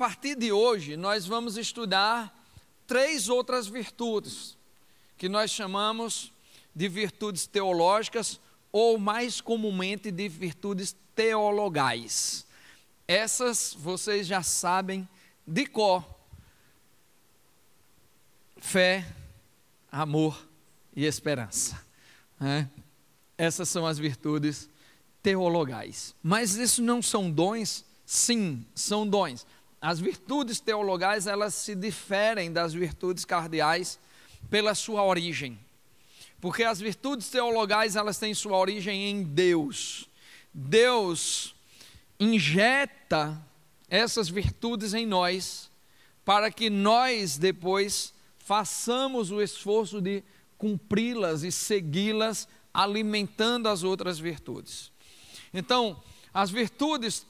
partir de hoje, nós vamos estudar 3 outras virtudes, que nós chamamos de virtudes teológicas, ou mais comumente de virtudes teologais. Essas vocês já sabem de cor: fé, amor e esperança. Essas são as virtudes teologais. Mas isso não são dons? Sim, são dons. As virtudes teologais, elas se diferem das virtudes cardeais pela sua origem. Porque as virtudes teologais, elas têm sua origem em Deus. Deus injeta essas virtudes em nós, para que nós depois façamos o esforço de cumpri-las e segui-las, alimentando as outras virtudes. Então, as virtudes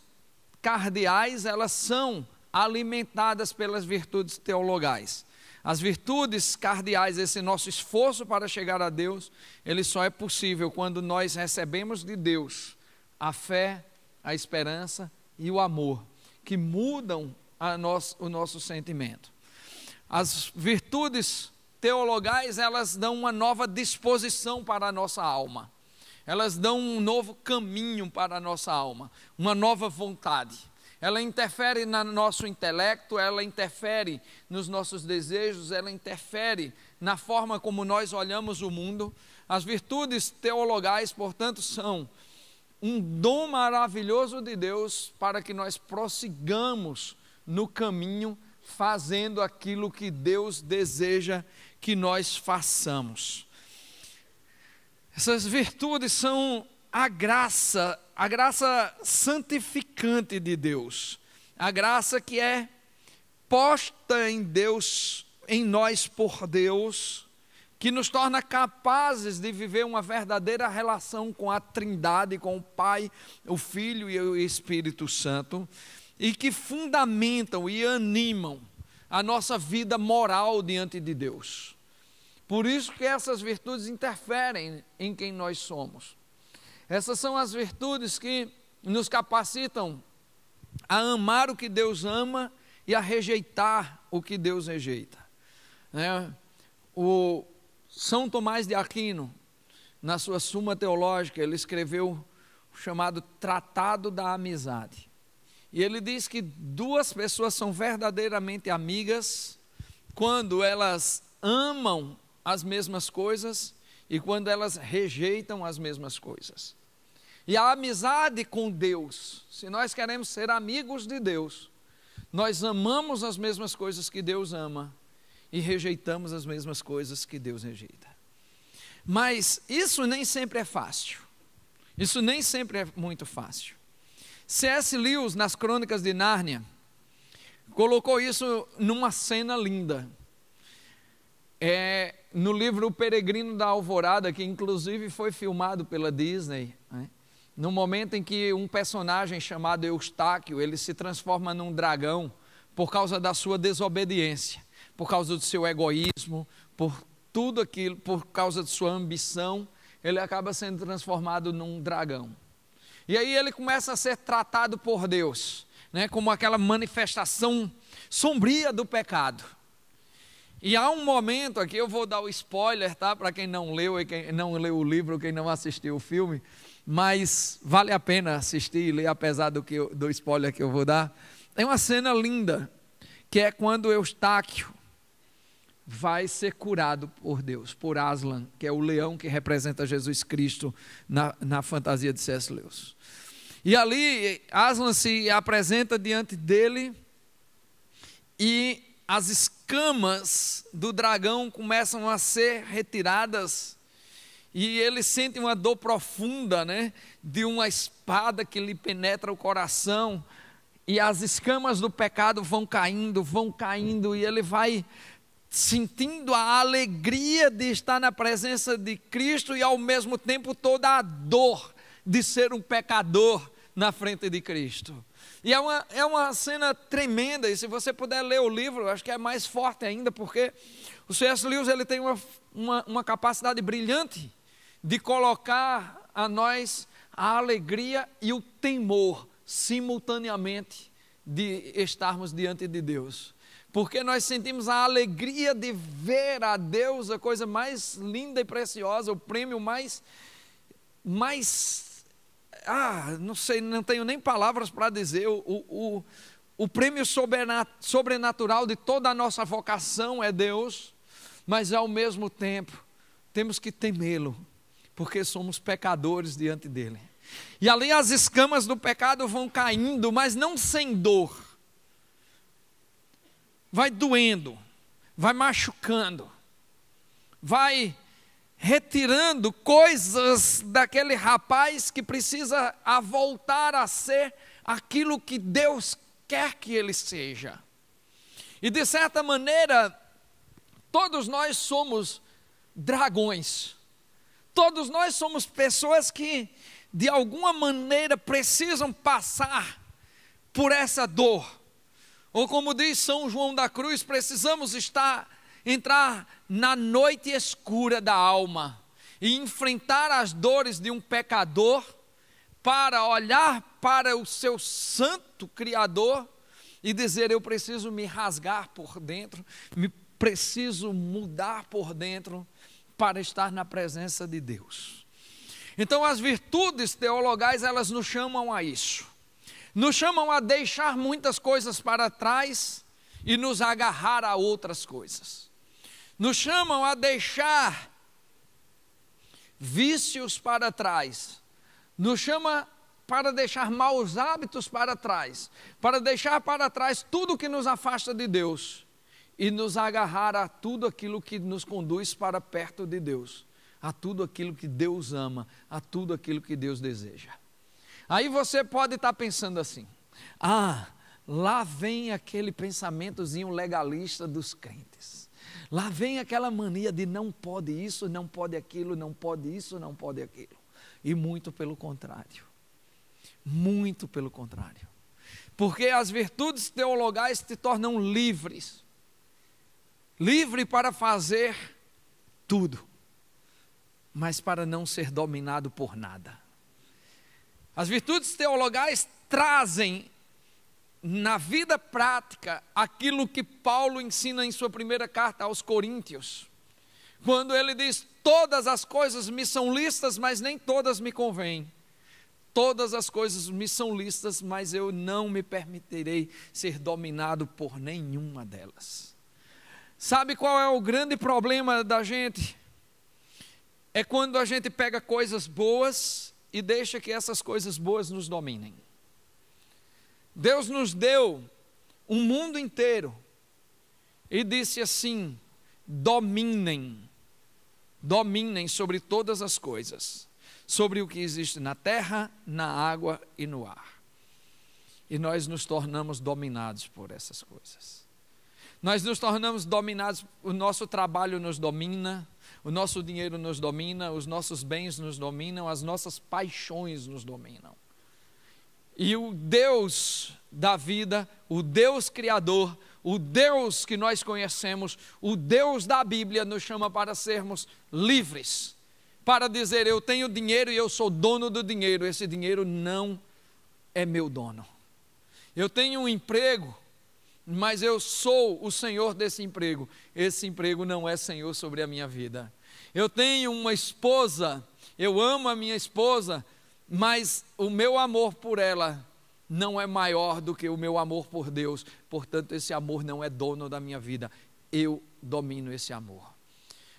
cardeais, elas são alimentadas pelas virtudes teologais. As virtudes cardeais, esse nosso esforço para chegar a Deus, ele só é possível quando nós recebemos de Deus a fé, a esperança e o amor, que mudam o nosso sentimento. As virtudes teologais, elas dão uma nova disposição para a nossa alma. Elas dão um novo caminho para a nossa alma, uma nova vontade. Ela interfere no nosso intelecto, ela interfere nos nossos desejos, ela interfere na forma como nós olhamos o mundo. As virtudes teologais, portanto, são um dom maravilhoso de Deus para que nós prossigamos no caminho, fazendo aquilo que Deus deseja que nós façamos. Essas virtudes são a graça santificante de Deus, a graça que é posta em Deus, em nós por Deus, que nos torna capazes de viver uma verdadeira relação com a Trindade, com o Pai, o Filho e o Espírito Santo, e que fundamentam e animam a nossa vida moral diante de Deus. Por isso que essas virtudes interferem em quem nós somos. Essas são as virtudes que nos capacitam a amar o que Deus ama e a rejeitar o que Deus rejeita. O São Tomás de Aquino, na sua Suma Teológica, ele escreveu o chamado Tratado da Amizade. E ele diz que 2 pessoas são verdadeiramente amigas quando elas amam as mesmas coisas e quando elas rejeitam as mesmas coisas. E a amizade com Deus, se nós queremos ser amigos de Deus, nós amamos as mesmas coisas que Deus ama e rejeitamos as mesmas coisas que Deus rejeita. Mas isso nem sempre é fácil. Isso nem sempre é muito fácil. C.S. Lewis, nas Crônicas de Nárnia, colocou isso numa cena linda. No livro O Peregrino da Alvorada, que inclusive foi filmado pela Disney, no momento em que um personagem chamado Eustáquio, ele se transforma num dragão por causa da sua desobediência, por causa do seu egoísmo, por tudo aquilo, por causa de sua ambição, ele acaba sendo transformado num dragão. E aí ele começa a ser tratado por Deus, como aquela manifestação sombria do pecado. E há um momento aqui, eu vou dar o spoiler, tá? Para quem não leu e quem não leu o livro, quem não assistiu o filme, mas vale a pena assistir e ler, apesar do spoiler que eu vou dar. É uma cena linda, que é quando Eustáquio vai ser curado por Deus, por Aslan, que é o leão que representa Jesus Cristo na fantasia de C.S. Lewis. E ali Aslan se apresenta diante dele e as escamas do dragão começam a ser retiradas e ele sente uma dor profunda, de uma espada que lhe penetra o coração, e as escamas do pecado vão caindo e ele vai sentindo a alegria de estar na presença de Cristo e ao mesmo tempo toda a dor de ser um pecador na frente de Cristo. E é uma cena tremenda, e se você puder ler o livro, acho que é mais forte ainda, porque o C.S. Lewis ele tem uma capacidade brilhante de colocar a nós a alegria e o temor simultaneamente de estarmos diante de Deus, porque nós sentimos a alegria de ver a Deus, a coisa mais linda e preciosa, o prêmio mais não sei, não tenho nem palavras para dizer, o prêmio sobrenatural de toda a nossa vocação é Deus, mas ao mesmo tempo temos que temê-lo, porque somos pecadores diante dele. E ali as escamas do pecado vão caindo, mas não sem dor. Vai doendo, vai machucando, vai retirando coisas daquele rapaz que precisa voltar a ser aquilo que Deus quer que ele seja. E de certa maneira, todos nós somos dragões. Todos nós somos pessoas que de alguma maneira precisam passar por essa dor. Ou como diz São João da Cruz, precisamos entrar na noite escura da alma e enfrentar as dores de um pecador para olhar para o seu santo Criador e dizer: eu preciso me rasgar por dentro, preciso mudar por dentro para estar na presença de Deus. Então as virtudes teologais, elas nos chamam a isso, nos chamam a deixar muitas coisas para trás e nos agarrar a outras coisas, nos chamam a deixar vícios para trás, nos chama para deixar maus hábitos para trás, para deixar para trás tudo que nos afasta de Deus e nos agarrar a tudo aquilo que nos conduz para perto de Deus, a tudo aquilo que Deus ama, a tudo aquilo que Deus deseja. Aí você pode estar pensando assim: lá vem aquele pensamentozinho legalista dos crentes, lá vem aquela mania de não pode isso, não pode aquilo, não pode isso, não pode aquilo. E muito pelo contrário, porque as virtudes teologais te tornam livre para fazer tudo, mas para não ser dominado por nada. As virtudes teologais trazem na vida prática aquilo que Paulo ensina em sua primeira carta aos Coríntios, quando ele diz: todas as coisas me são lícitas, mas nem todas me convêm. Todas as coisas me são lícitas, mas eu não me permitirei ser dominado por nenhuma delas. Sabe qual é o grande problema da gente? É quando a gente pega coisas boas e deixa que essas coisas boas nos dominem. Deus nos deu um mundo inteiro e disse assim: dominem sobre todas as coisas, sobre o que existe na terra, na água e no ar. E nós nos tornamos dominados por essas coisas. Nós nos tornamos dominados, o nosso trabalho nos domina, o nosso dinheiro nos domina, os nossos bens nos dominam, as nossas paixões nos dominam. E o Deus da vida, o Deus Criador, o Deus que nós conhecemos, o Deus da Bíblia nos chama para sermos livres, para dizer: eu tenho dinheiro e eu sou dono do dinheiro, esse dinheiro não é meu dono. Eu tenho um emprego, mas eu sou o senhor desse emprego, esse emprego não é senhor sobre a minha vida. Eu tenho uma esposa, eu amo a minha esposa, mas o meu amor por ela não é maior do que o meu amor por Deus, portanto esse amor não é dono da minha vida, eu domino esse amor.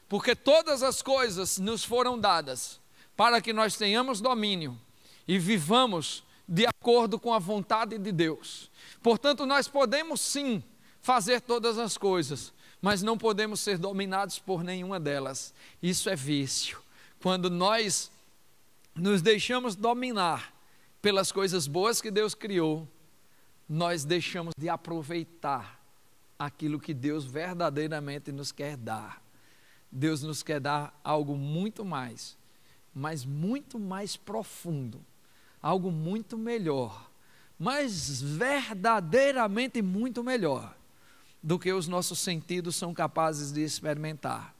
Porque todas as coisas nos foram dadas para que nós tenhamos domínio e vivamos de acordo com a vontade de Deus. Portanto, nós podemos sim fazer todas as coisas, mas não podemos ser dominados por nenhuma delas. Isso é vício. Quando nós nos deixamos dominar pelas coisas boas que Deus criou, nós deixamos de aproveitar aquilo que Deus verdadeiramente nos quer dar. Deus nos quer dar algo muito mais, mas muito mais profundo, algo muito melhor, mas verdadeiramente muito melhor do que os nossos sentidos são capazes de experimentar.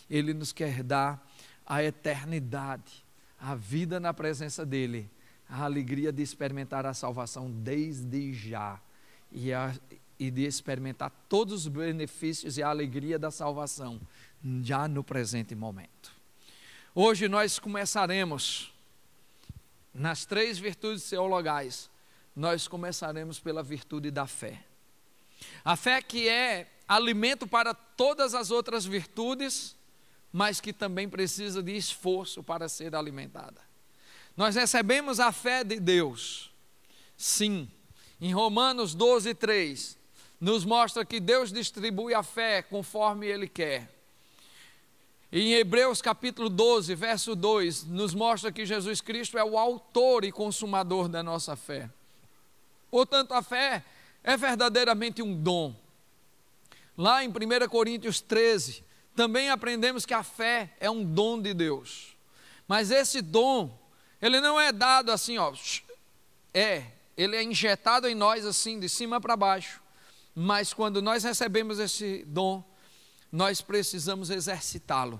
Ele nos quer dar a eternidade, a vida na presença dEle, a alegria de experimentar a salvação desde já e de experimentar todos os benefícios e a alegria da salvação, já no presente momento. Hoje nós começaremos, nas 3 virtudes teologais, nós começaremos pela virtude da fé. A fé que é alimento para todas as outras virtudes, mas que também precisa de esforço para ser alimentada. Nós recebemos a fé de Deus, sim. Em Romanos 12:3, nos mostra que Deus distribui a fé conforme Ele quer. Em Hebreus capítulo 12, verso 2, nos mostra que Jesus Cristo é o autor e consumador da nossa fé. Portanto, a fé é verdadeiramente um dom. Lá em 1 Coríntios 13, também aprendemos que a fé é um dom de Deus. Mas esse dom, ele não é dado assim, ele é injetado em nós assim, de cima para baixo. Mas quando nós recebemos esse dom, nós precisamos exercitá-lo.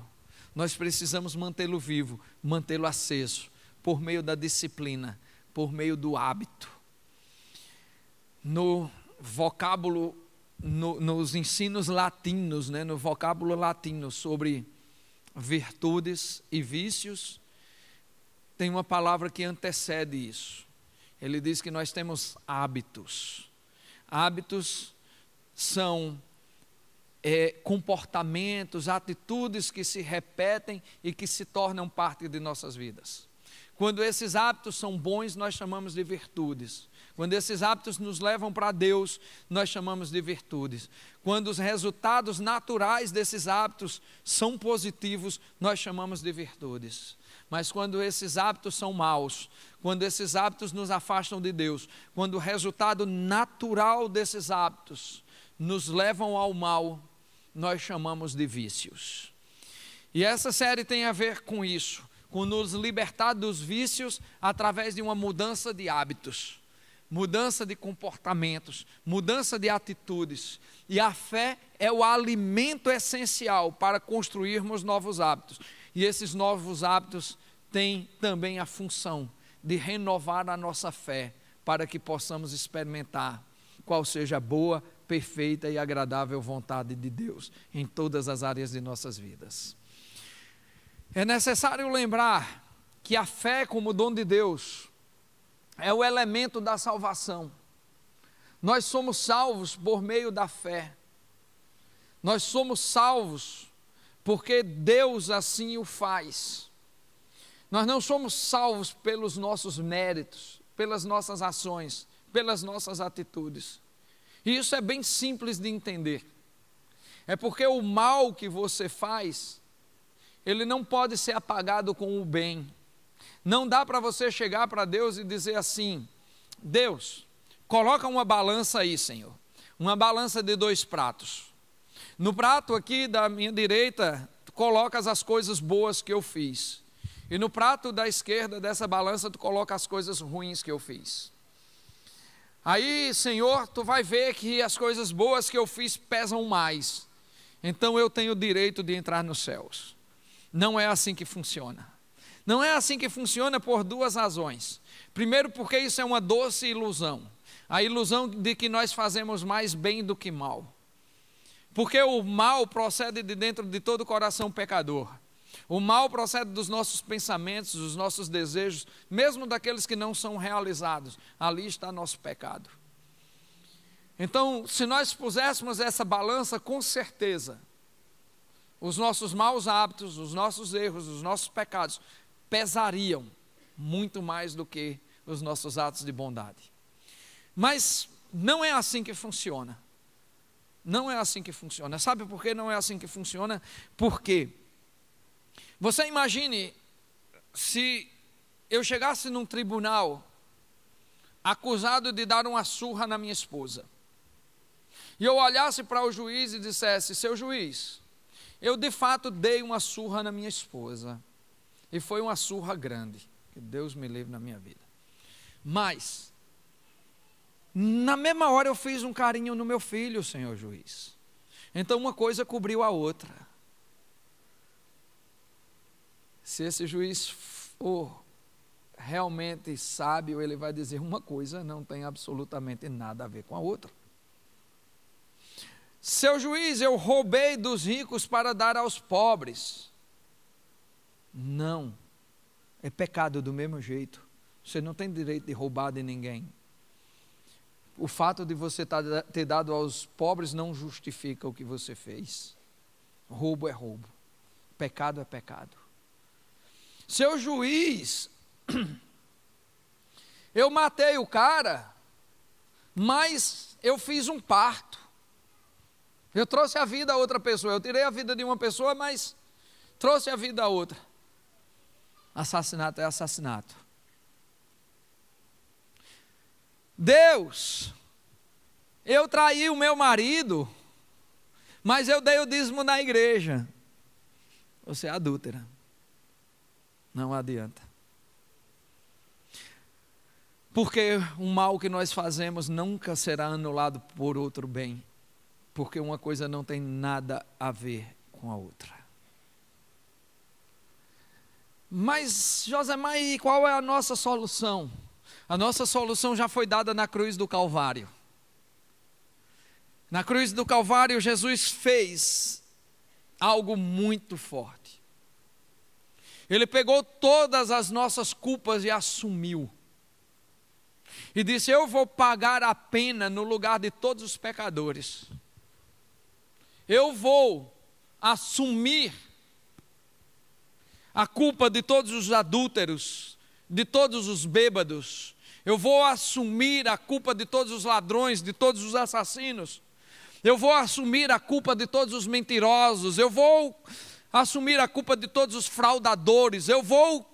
Nós precisamos mantê-lo vivo, mantê-lo aceso, por meio da disciplina, por meio do hábito. No vocábulo, nos ensinos latinos, no vocábulo latino sobre virtudes e vícios, tem uma palavra que antecede isso. Ele diz que nós temos hábitos. Hábitos são comportamentos, atitudes que se repetem e que se tornam parte de nossas vidas. Quando esses hábitos são bons, nós chamamos de virtudes. Quando esses hábitos nos levam para Deus, nós chamamos de virtudes. Quando os resultados naturais desses hábitos são positivos, nós chamamos de virtudes. Mas quando esses hábitos são maus, quando esses hábitos nos afastam de Deus, quando o resultado natural desses hábitos nos levam ao mal, nós chamamos de vícios. E essa série tem a ver com isso, com nos libertar dos vícios através de uma mudança de hábitos, mudança de comportamentos, mudança de atitudes. E a fé é o alimento essencial para construirmos novos hábitos. E esses novos hábitos têm também a função de renovar a nossa fé, para que possamos experimentar qual seja a boa, perfeita e agradável vontade de Deus em todas as áreas de nossas vidas. É necessário lembrar que a fé como dom de Deus é o elemento da salvação. Nós somos salvos por meio da fé. Nós somos salvos porque Deus assim o faz. Nós não somos salvos pelos nossos méritos, pelas nossas ações, pelas nossas atitudes. E isso é bem simples de entender. É porque o mal que você faz, ele não pode ser apagado com o bem. Não dá para você chegar para Deus e dizer assim: Deus, coloca uma balança aí, Senhor. Uma balança de 2 pratos. No prato aqui da minha direita, tu colocas as coisas boas que eu fiz. E no prato da esquerda dessa balança, tu coloca as coisas ruins que eu fiz. Aí, Senhor, tu vai ver que as coisas boas que eu fiz pesam mais. Então eu tenho o direito de entrar nos céus. Não é assim que funciona. Não é assim que funciona por 2 razões. Primeiro, porque isso é uma doce ilusão. A ilusão de que nós fazemos mais bem do que mal. Porque o mal procede de dentro de todo o coração pecador. O mal procede dos nossos pensamentos, dos nossos desejos, mesmo daqueles que não são realizados. Ali está nosso pecado. Então, se nós puséssemos essa balança, com certeza, os nossos maus hábitos, os nossos erros, os nossos pecados pesariam muito mais do que os nossos atos de bondade. Mas não é assim que funciona. Não é assim que funciona. Sabe por que não é assim que funciona? Porque você imagine se eu chegasse num tribunal acusado de dar uma surra na minha esposa. E eu olhasse para o juiz e dissesse: seu juiz, eu de fato dei uma surra na minha esposa. E foi uma surra grande, que Deus me livre na minha vida. Mas, na mesma hora eu fiz um carinho no meu filho, senhor juiz. Então uma coisa cobriu a outra. Se esse juiz for realmente sábio, ele vai dizer: uma coisa não tem absolutamente nada a ver com a outra. Seu juiz, eu roubei dos ricos para dar aos pobres. Não, é pecado do mesmo jeito. Você não tem direito de roubar de ninguém. O fato de você ter dado aos pobres não justifica o que você fez. Roubo é roubo, pecado é pecado. Seu juiz, eu matei o cara, mas eu fiz um parto. Eu trouxe a vida a outra pessoa. Eu tirei a vida de uma pessoa, mas trouxe a vida a outra. Assassinato é assassinato. Deus, eu traí o meu marido, mas eu dei o dízimo na igreja. Você é adúltera. Não adianta. Porque o mal que nós fazemos nunca será anulado por outro bem. Porque uma coisa não tem nada a ver com a outra. Mas, Josemar, e qual é a nossa solução? A nossa solução já foi dada na cruz do Calvário. Na cruz do Calvário, Jesus fez algo muito forte. Ele pegou todas as nossas culpas e assumiu. E disse: eu vou pagar a pena no lugar de todos os pecadores. Eu vou assumir a culpa de todos os adúlteros, de todos os bêbados. Eu vou assumir a culpa de todos os ladrões, de todos os assassinos. Eu vou assumir a culpa de todos os mentirosos. Eu vou assumir a culpa de todos os fraudadores. Eu vou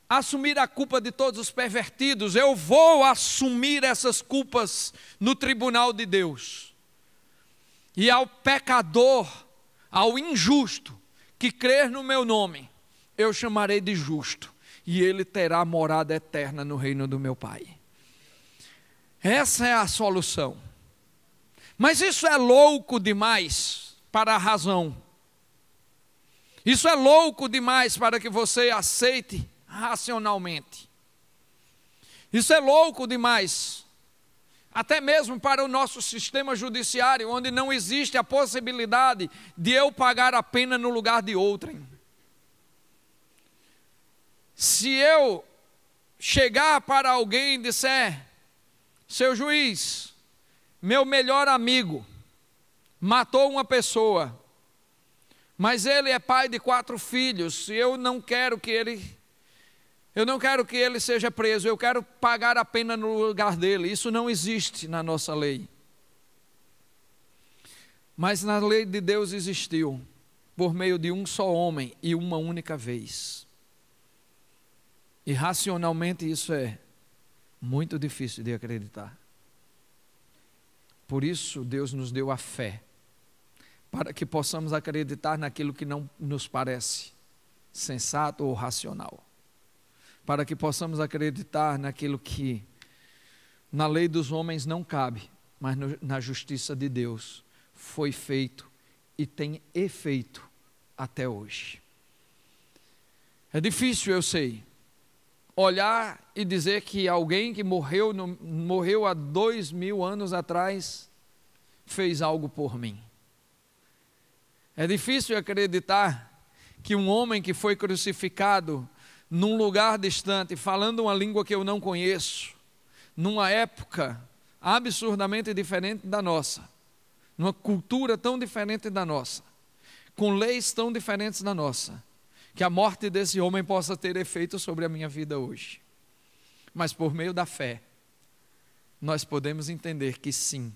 assumir a culpa de todos os pervertidos. Eu vou assumir essas culpas no tribunal de Deus. E ao pecador, ao injusto, que crer no meu nome, eu chamarei de justo, e ele terá morada eterna no reino do meu Pai. Essa é a solução. Mas isso é louco demais para a razão. Isso é louco demais para que você aceite racionalmente. Isso é louco demais, até mesmo para o nosso sistema judiciário, onde não existe a possibilidade de eu pagar a pena no lugar de outrem. Se eu chegar para alguém e disser: seu juiz, meu melhor amigo matou uma pessoa, mas ele é pai de 4 filhos, e eu não quero que ele seja preso, eu quero pagar a pena no lugar dele. Isso não existe na nossa lei. Mas na lei de Deus existiu, por meio de um só homem e uma única vez. E racionalmente isso é muito difícil de acreditar. Por isso Deus nos deu a fé, para que possamos acreditar naquilo que não nos parece sensato ou racional. Para que possamos acreditar naquilo que na lei dos homens não cabe, mas na justiça de Deus foi feito e tem efeito até hoje. É difícil, eu sei, olhar e dizer que alguém que morreu há 2000 anos atrás fez algo por mim. É difícil acreditar que um homem que foi crucificado num lugar distante, falando uma língua que eu não conheço, numa época absurdamente diferente da nossa, numa cultura tão diferente da nossa, com leis tão diferentes da nossa, que a morte desse homem possa ter efeito sobre a minha vida hoje. Mas por meio da fé, nós podemos entender que sim,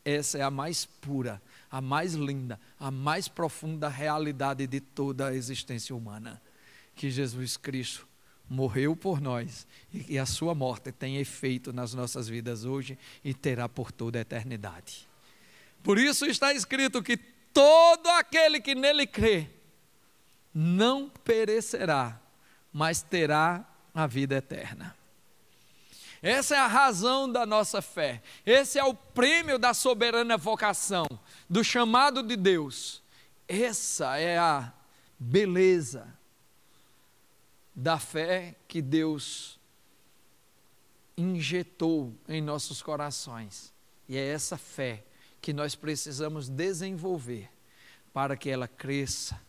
essa é a mais pura, a mais linda, a mais profunda realidade de toda a existência humana. Que Jesus Cristo morreu por nós e a sua morte tem efeito nas nossas vidas hoje e terá por toda a eternidade. Por isso está escrito que todo aquele que nele crê não perecerá, mas terá a vida eterna. Essa é a razão da nossa fé. Esse é o prêmio da soberana vocação, do chamado de Deus. Essa é a beleza da fé que Deus injetou em nossos corações. E é essa fé que nós precisamos desenvolver para que ela cresça,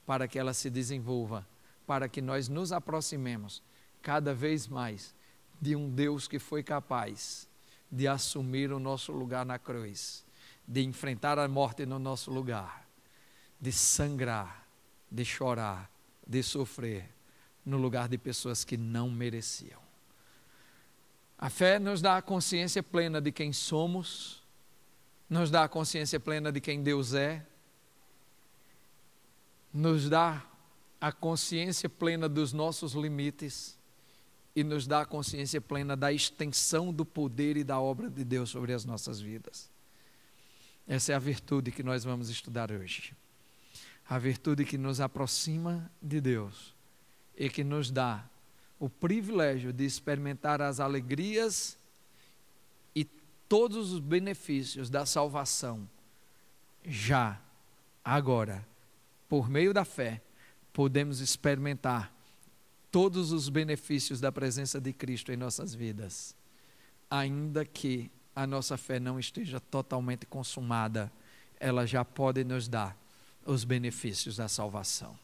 para que ela se desenvolva, para que nós nos aproximemos cada vez mais de um Deus que foi capaz de assumir o nosso lugar na cruz, de enfrentar a morte no nosso lugar, de sangrar, de chorar, de sofrer no lugar de pessoas que não mereciam. A fé nos dá a consciência plena de quem somos, nos dá a consciência plena de quem Deus é, nos dá a consciência plena dos nossos limites e nos dá a consciência plena da extensão do poder e da obra de Deus sobre as nossas vidas. Essa é a virtude que nós vamos estudar hoje. A virtude que nos aproxima de Deus e que nos dá o privilégio de experimentar as alegrias e todos os benefícios da salvação já, agora, por meio da fé, podemos experimentar todos os benefícios da presença de Cristo em nossas vidas, ainda que a nossa fé não esteja totalmente consumada, ela já pode nos dar os benefícios da salvação.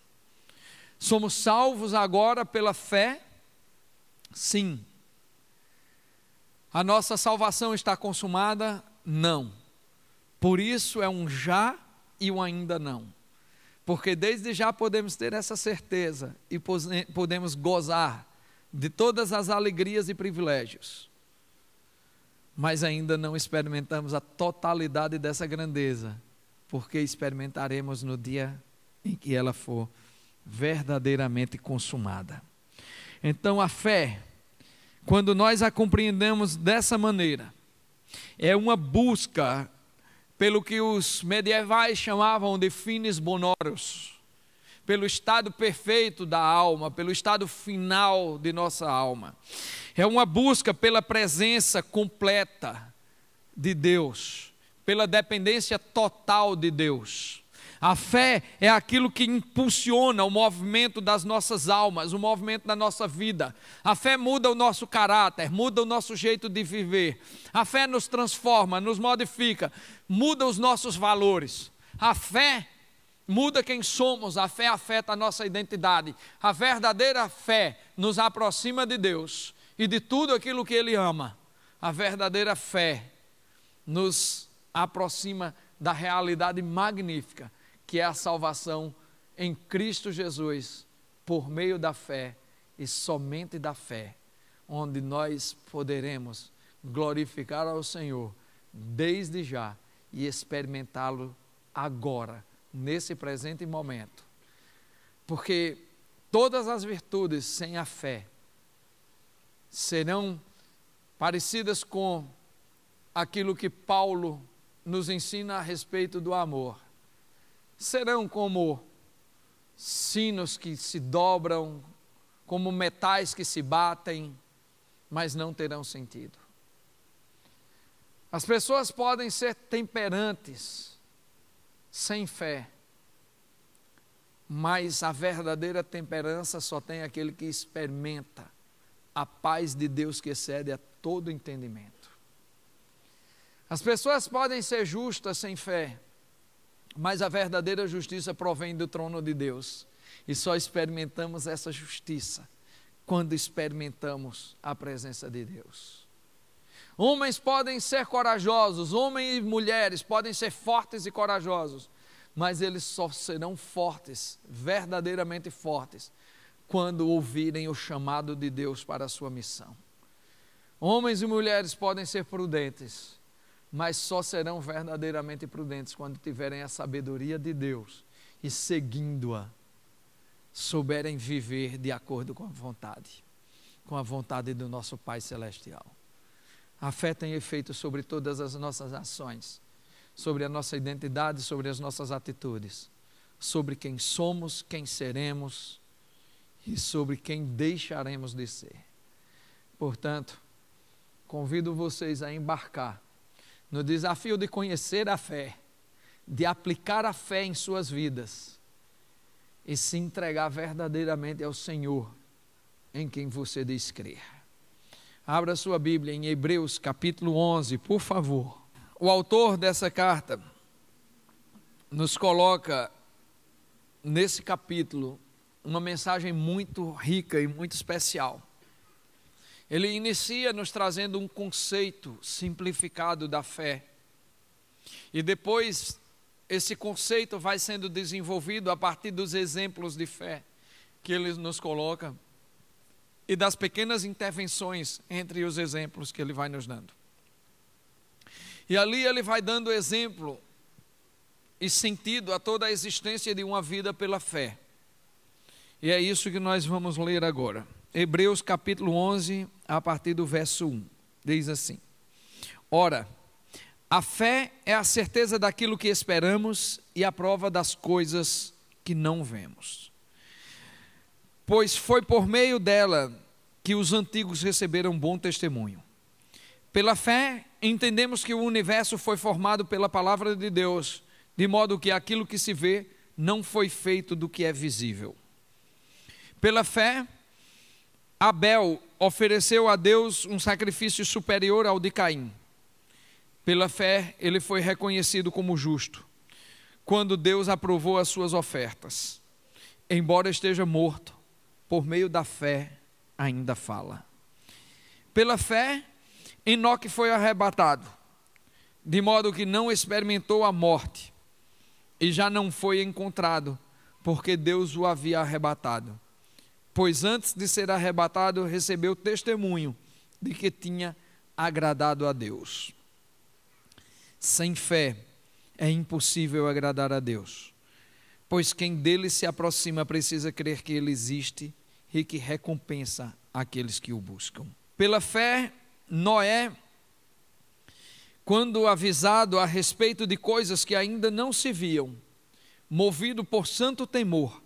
Somos salvos agora pela fé? Sim. A nossa salvação está consumada? Não. Por isso é um já e um ainda não. Porque desde já podemos ter essa certeza e podemos gozar de todas as alegrias e privilégios. Mas ainda não experimentamos a totalidade dessa grandeza, porque experimentaremos no dia em que ela for verdadeiramente consumada. Então a fé, quando nós a compreendemos dessa maneira, é uma busca pelo que os medievais chamavam de finis bonorum, pelo estado perfeito da alma, pelo estado final de nossa alma. É uma busca pela presença completa de Deus, pela dependência total de Deus. A fé é aquilo que impulsiona o movimento das nossas almas, o movimento da nossa vida. A fé muda o nosso caráter, muda o nosso jeito de viver. A fé nos transforma, nos modifica, muda os nossos valores. A fé muda quem somos, a fé afeta a nossa identidade. A verdadeira fé nos aproxima de Deus e de tudo aquilo que Ele ama. A verdadeira fé nos aproxima da realidade magnífica que é a salvação em Cristo Jesus, por meio da fé e somente da fé, onde nós poderemos glorificar ao Senhor desde já e experimentá-lo agora, nesse presente momento. Porque todas as virtudes sem a fé serão parecidas com aquilo que Paulo nos ensina a respeito do amor. Serão como sinos que se dobram, como metais que se batem, mas não terão sentido. As pessoas podem ser temperantes, sem fé, mas a verdadeira temperança só tem aquele que experimenta a paz de Deus que excede a todo entendimento. As pessoas podem ser justas sem fé, mas a verdadeira justiça provém do trono de Deus. E só experimentamos essa justiça quando experimentamos a presença de Deus. Homens podem ser corajosos, homens e mulheres podem ser fortes e corajosos, mas eles só serão fortes, verdadeiramente fortes, quando ouvirem o chamado de Deus para a sua missão. Homens e mulheres podem ser prudentes, mas só serão verdadeiramente prudentes quando tiverem a sabedoria de Deus e, seguindo-a, souberem viver de acordo com a vontade do nosso Pai Celestial. A fé tem efeito sobre todas as nossas ações, sobre a nossa identidade, sobre as nossas atitudes, sobre quem somos, quem seremos e sobre quem deixaremos de ser. Portanto, convido vocês a embarcar no desafio de conhecer a fé, de aplicar a fé em suas vidas e se entregar verdadeiramente ao Senhor em quem você diz crer. Abra sua Bíblia em Hebreus capítulo 11, por favor. o autor dessa carta nos coloca nesse capítulo uma mensagem muito rica e muito especial. Ele inicia nos trazendo um conceito simplificado da fé. E depois esse conceito vai sendo desenvolvido a partir dos exemplos de fé que ele nos coloca e das pequenas intervenções entre os exemplos que ele vai nos dando. E ali ele vai dando exemplo e sentido a toda a existência de uma vida pela fé. E é isso que nós vamos ler agora. Hebreus capítulo 11, a partir do verso 1. Diz assim: Ora, a fé é a certeza daquilo que esperamos e a prova das coisas que não vemos. Pois foi por meio dela que os antigos receberam bom testemunho. Pela fé, entendemos que o universo foi formado pela palavra de Deus, de modo que aquilo que se vê não foi feito do que é visível. Pela fé, Abel ofereceu a Deus um sacrifício superior ao de Caim. Pela fé, ele foi reconhecido como justo, quando Deus aprovou as suas ofertas. Embora esteja morto, por meio da fé ainda fala. Pela fé, Enoque foi arrebatado, de modo que não experimentou a morte, e já não foi encontrado, porque Deus o havia arrebatado. Pois antes de ser arrebatado, recebeu testemunho de que tinha agradado a Deus. Sem fé é impossível agradar a Deus, pois quem dele se aproxima precisa crer que ele existe e que recompensa aqueles que o buscam. Pela fé, Noé, quando avisado a respeito de coisas que ainda não se viam, movido por santo temor,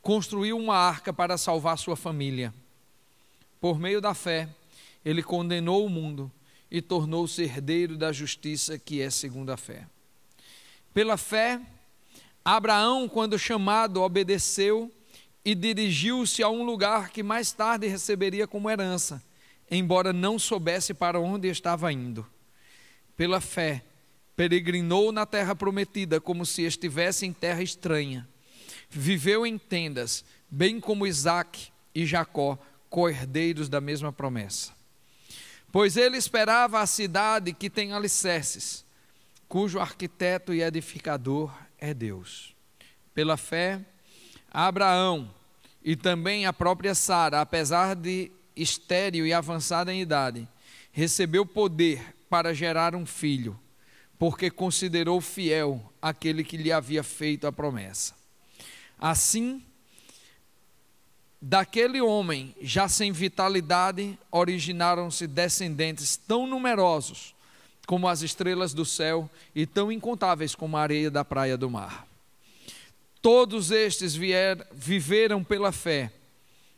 construiu uma arca para salvar sua família. Por meio da fé, ele condenou o mundo e tornou-se herdeiro da justiça que é segundo a fé. Pela fé, Abraão, quando chamado, obedeceu e dirigiu-se a um lugar que mais tarde receberia como herança, embora não soubesse para onde estava indo. Pela fé, peregrinou na terra prometida como se estivesse em terra estranha. Viveu em tendas, bem como Isaque e Jacó, co-herdeiros da mesma promessa. Pois ele esperava a cidade que tem alicerces, cujo arquiteto e edificador é Deus. Pela fé, Abraão e também a própria Sara, apesar de estéril e avançada em idade, recebeu poder para gerar um filho, porque considerou fiel aquele que lhe havia feito a promessa. Assim, daquele homem, já sem vitalidade, originaram-se descendentes tão numerosos como as estrelas do céu e tão incontáveis como a areia da praia do mar. Todos estes viveram pela fé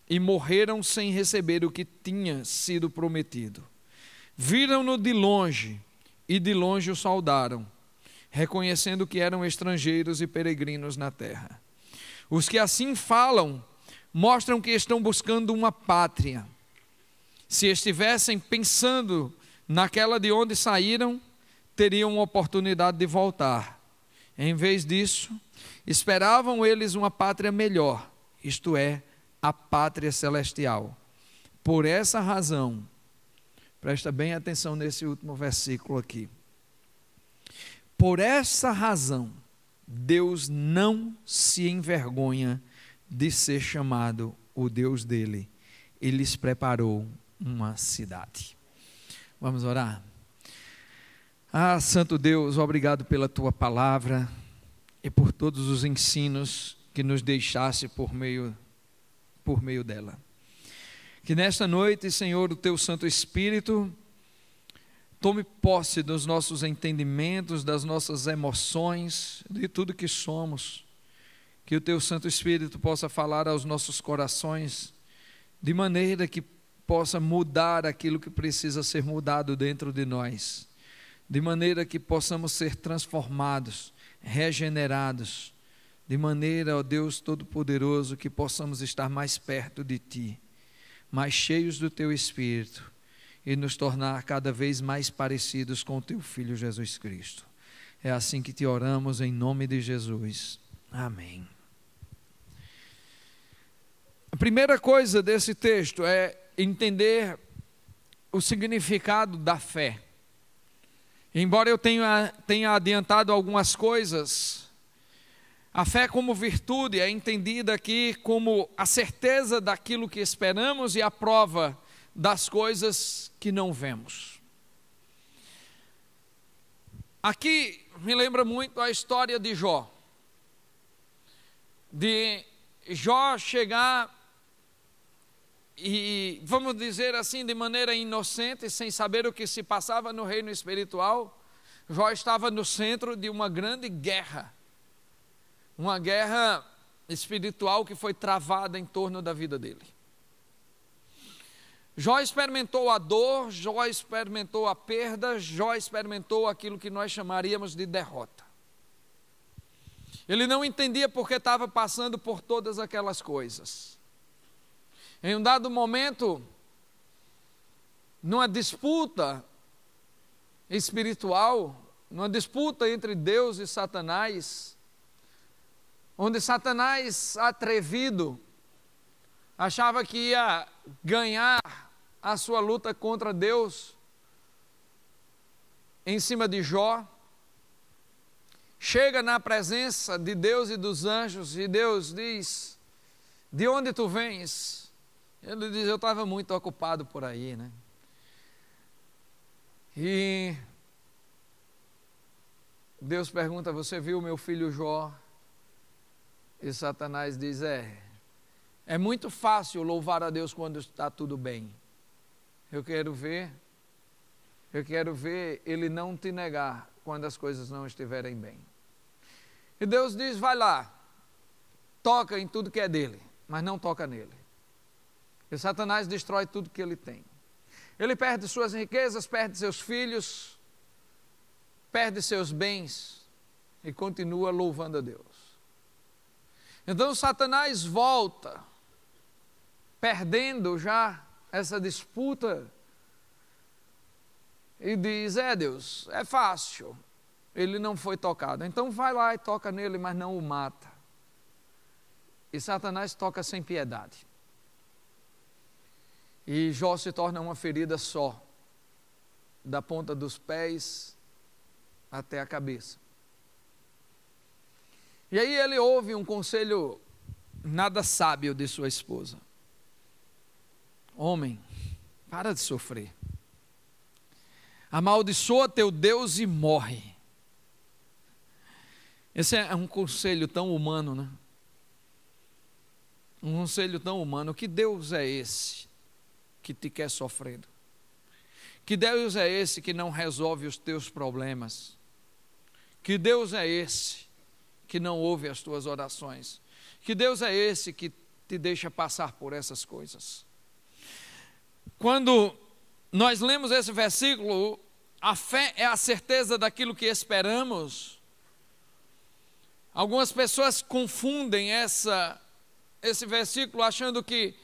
e morreram sem receber o que tinha sido prometido. Viram-no de longe e de longe o saudaram, reconhecendo que eram estrangeiros e peregrinos na terra. Os que assim falam mostram que estão buscando uma pátria. Se estivessem pensando naquela de onde saíram, teriam oportunidade de voltar. Em vez disso, esperavam eles uma pátria melhor, isto é, a pátria celestial. Por essa razão, presta bem atenção nesse último versículo aqui. Por essa razão, Deus não se envergonha de ser chamado o Deus dele. Ele lhes preparou uma cidade. Vamos orar? Ah, Santo Deus, obrigado pela tua palavra e por todos os ensinos que nos deixaste por meio dela. Que nesta noite, Senhor, o teu Santo Espírito tome posse dos nossos entendimentos, das nossas emoções, de tudo que somos. Que o teu Santo Espírito possa falar aos nossos corações, de maneira que possa mudar aquilo que precisa ser mudado dentro de nós. De maneira que possamos ser transformados, regenerados. De maneira, ó Deus Todo-Poderoso, que possamos estar mais perto de Ti, mais cheios do Teu Espírito. e nos tornar cada vez mais parecidos com o teu Filho Jesus Cristo. É assim que te oramos em nome de Jesus. Amém. A primeira coisa desse texto é entender o significado da fé. Embora eu tenha adiantado algumas coisas, a fé como virtude é entendida aqui como a certeza daquilo que esperamos e a prova das coisas que não vemos. Aqui me lembra muito a história de Jó. De Jó chegar e, vamos dizer assim, de maneira inocente, sem saber o que se passava no reino espiritual, Jó estava no centro de uma grande guerra. Uma guerra espiritual que foi travada em torno da vida dele. Jó experimentou a dor, Jó experimentou a perda, Jó experimentou aquilo que nós chamaríamos de derrota. Ele não entendia porque estava passando por todas aquelas coisas. Em um dado momento, numa disputa espiritual, numa disputa entre Deus e Satanás, onde Satanás, atrevido, achava que ia ganhar a sua luta contra Deus em cima de Jó, chega na presença de Deus e dos anjos, e Deus diz: de onde tu vens? Ele diz: eu estava muito ocupado por aí, né? E Deus pergunta: você viu meu filho Jó? E Satanás diz: é muito fácil louvar a Deus quando está tudo bem. Eu quero ver ele não te negar quando as coisas não estiverem bem. E Deus diz: vai lá, toca em tudo que é dele, mas não toca nele. E Satanás destrói tudo que ele tem. Ele perde suas riquezas, perde seus filhos, perde seus bens e continua louvando a Deus. Então Satanás volta, perdendo já essa disputa, e diz: Deus, é fácil, ele não foi tocado, então vai lá e toca nele, mas não o mata. E Satanás toca sem piedade. E Jó se torna uma ferida só, da ponta dos pés até a cabeça. E aí ele ouve um conselho nada sábio de sua esposa: homem, para de sofrer, amaldiçoa teu Deus e morre. Esse é um conselho tão humano, né? Um conselho tão humano. Que Deus é esse que te quer sofrendo? Que Deus é esse que não resolve os teus problemas? Que Deus é esse que não ouve as tuas orações? Que Deus é esse que te deixa passar por essas coisas? Quando nós lemos esse versículo, a fé é a certeza daquilo que esperamos. Algumas pessoas confundem esse versículo achando que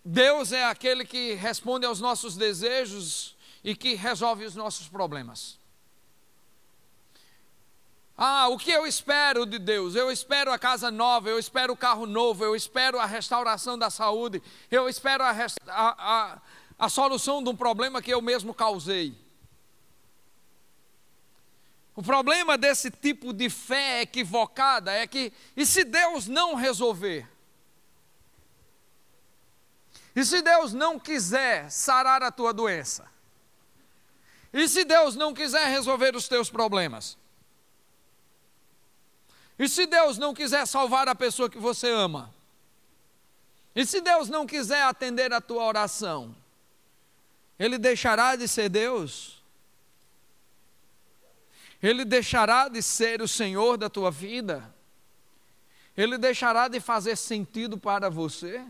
Deus é aquele que responde aos nossos desejos e que resolve os nossos problemas. O que eu espero de Deus? Eu espero a casa nova, eu espero o carro novo, eu espero a restauração da saúde, eu espero a solução de um problema que eu mesmo causei. O problema desse tipo de fé equivocada é que, e se Deus não resolver? E se Deus não quiser sarar a tua doença? E se Deus não quiser resolver os teus problemas? E se Deus não quiser salvar a pessoa que você ama? E se Deus não quiser atender a tua oração? Ele deixará de ser Deus? Ele deixará de ser o Senhor da tua vida? Ele deixará de fazer sentido para você?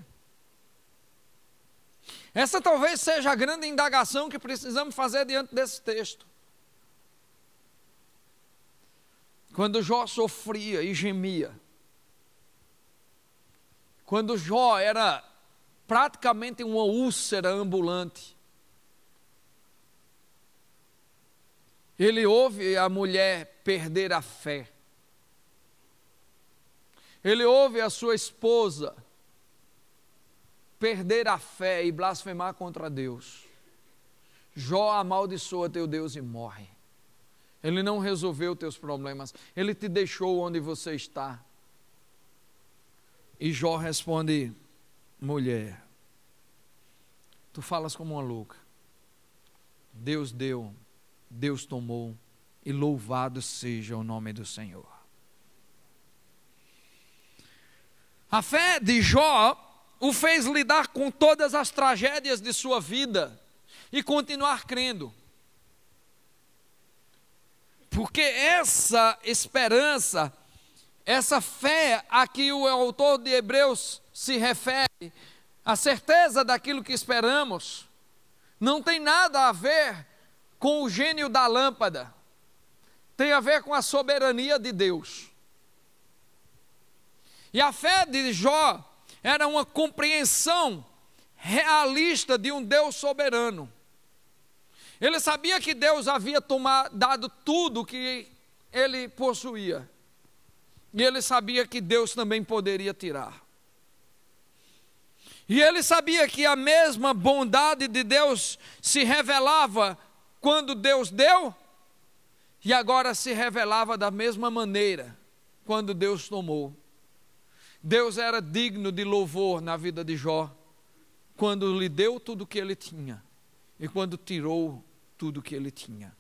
Essa talvez seja a grande indagação que precisamos fazer diante desse texto. Quando Jó sofria e gemia, quando Jó era praticamente uma úlcera ambulante, Ele ouve a mulher perder a fé. Ele ouve a sua esposa perder a fé e blasfemar contra Deus. Jó amaldiçoa teu Deus e morre. Ele não resolveu teus problemas. Ele te deixou onde você está. E Jó responde: mulher, tu falas como uma louca. Deus deu, Deus tomou, e louvado seja o nome do Senhor. A fé de Jó o fez lidar com todas as tragédias de sua vida e continuar crendo. Porque essa esperança, essa fé a que o autor de Hebreus se refere, a certeza daquilo que esperamos, não tem nada a ver com o gênio da lâmpada, tem a ver com a soberania de Deus. E a fé de Jó era uma compreensão realista de um Deus soberano. Ele sabia que Deus havia dado tudo que ele possuía. E ele sabia que Deus também poderia tirar. E ele sabia que a mesma bondade de Deus se revelava quando Deus deu, e agora se revelava da mesma maneira quando Deus tomou. Deus era digno de louvor na vida de Jó, quando lhe deu tudo o que ele tinha, e quando tirou tudo o que ele tinha.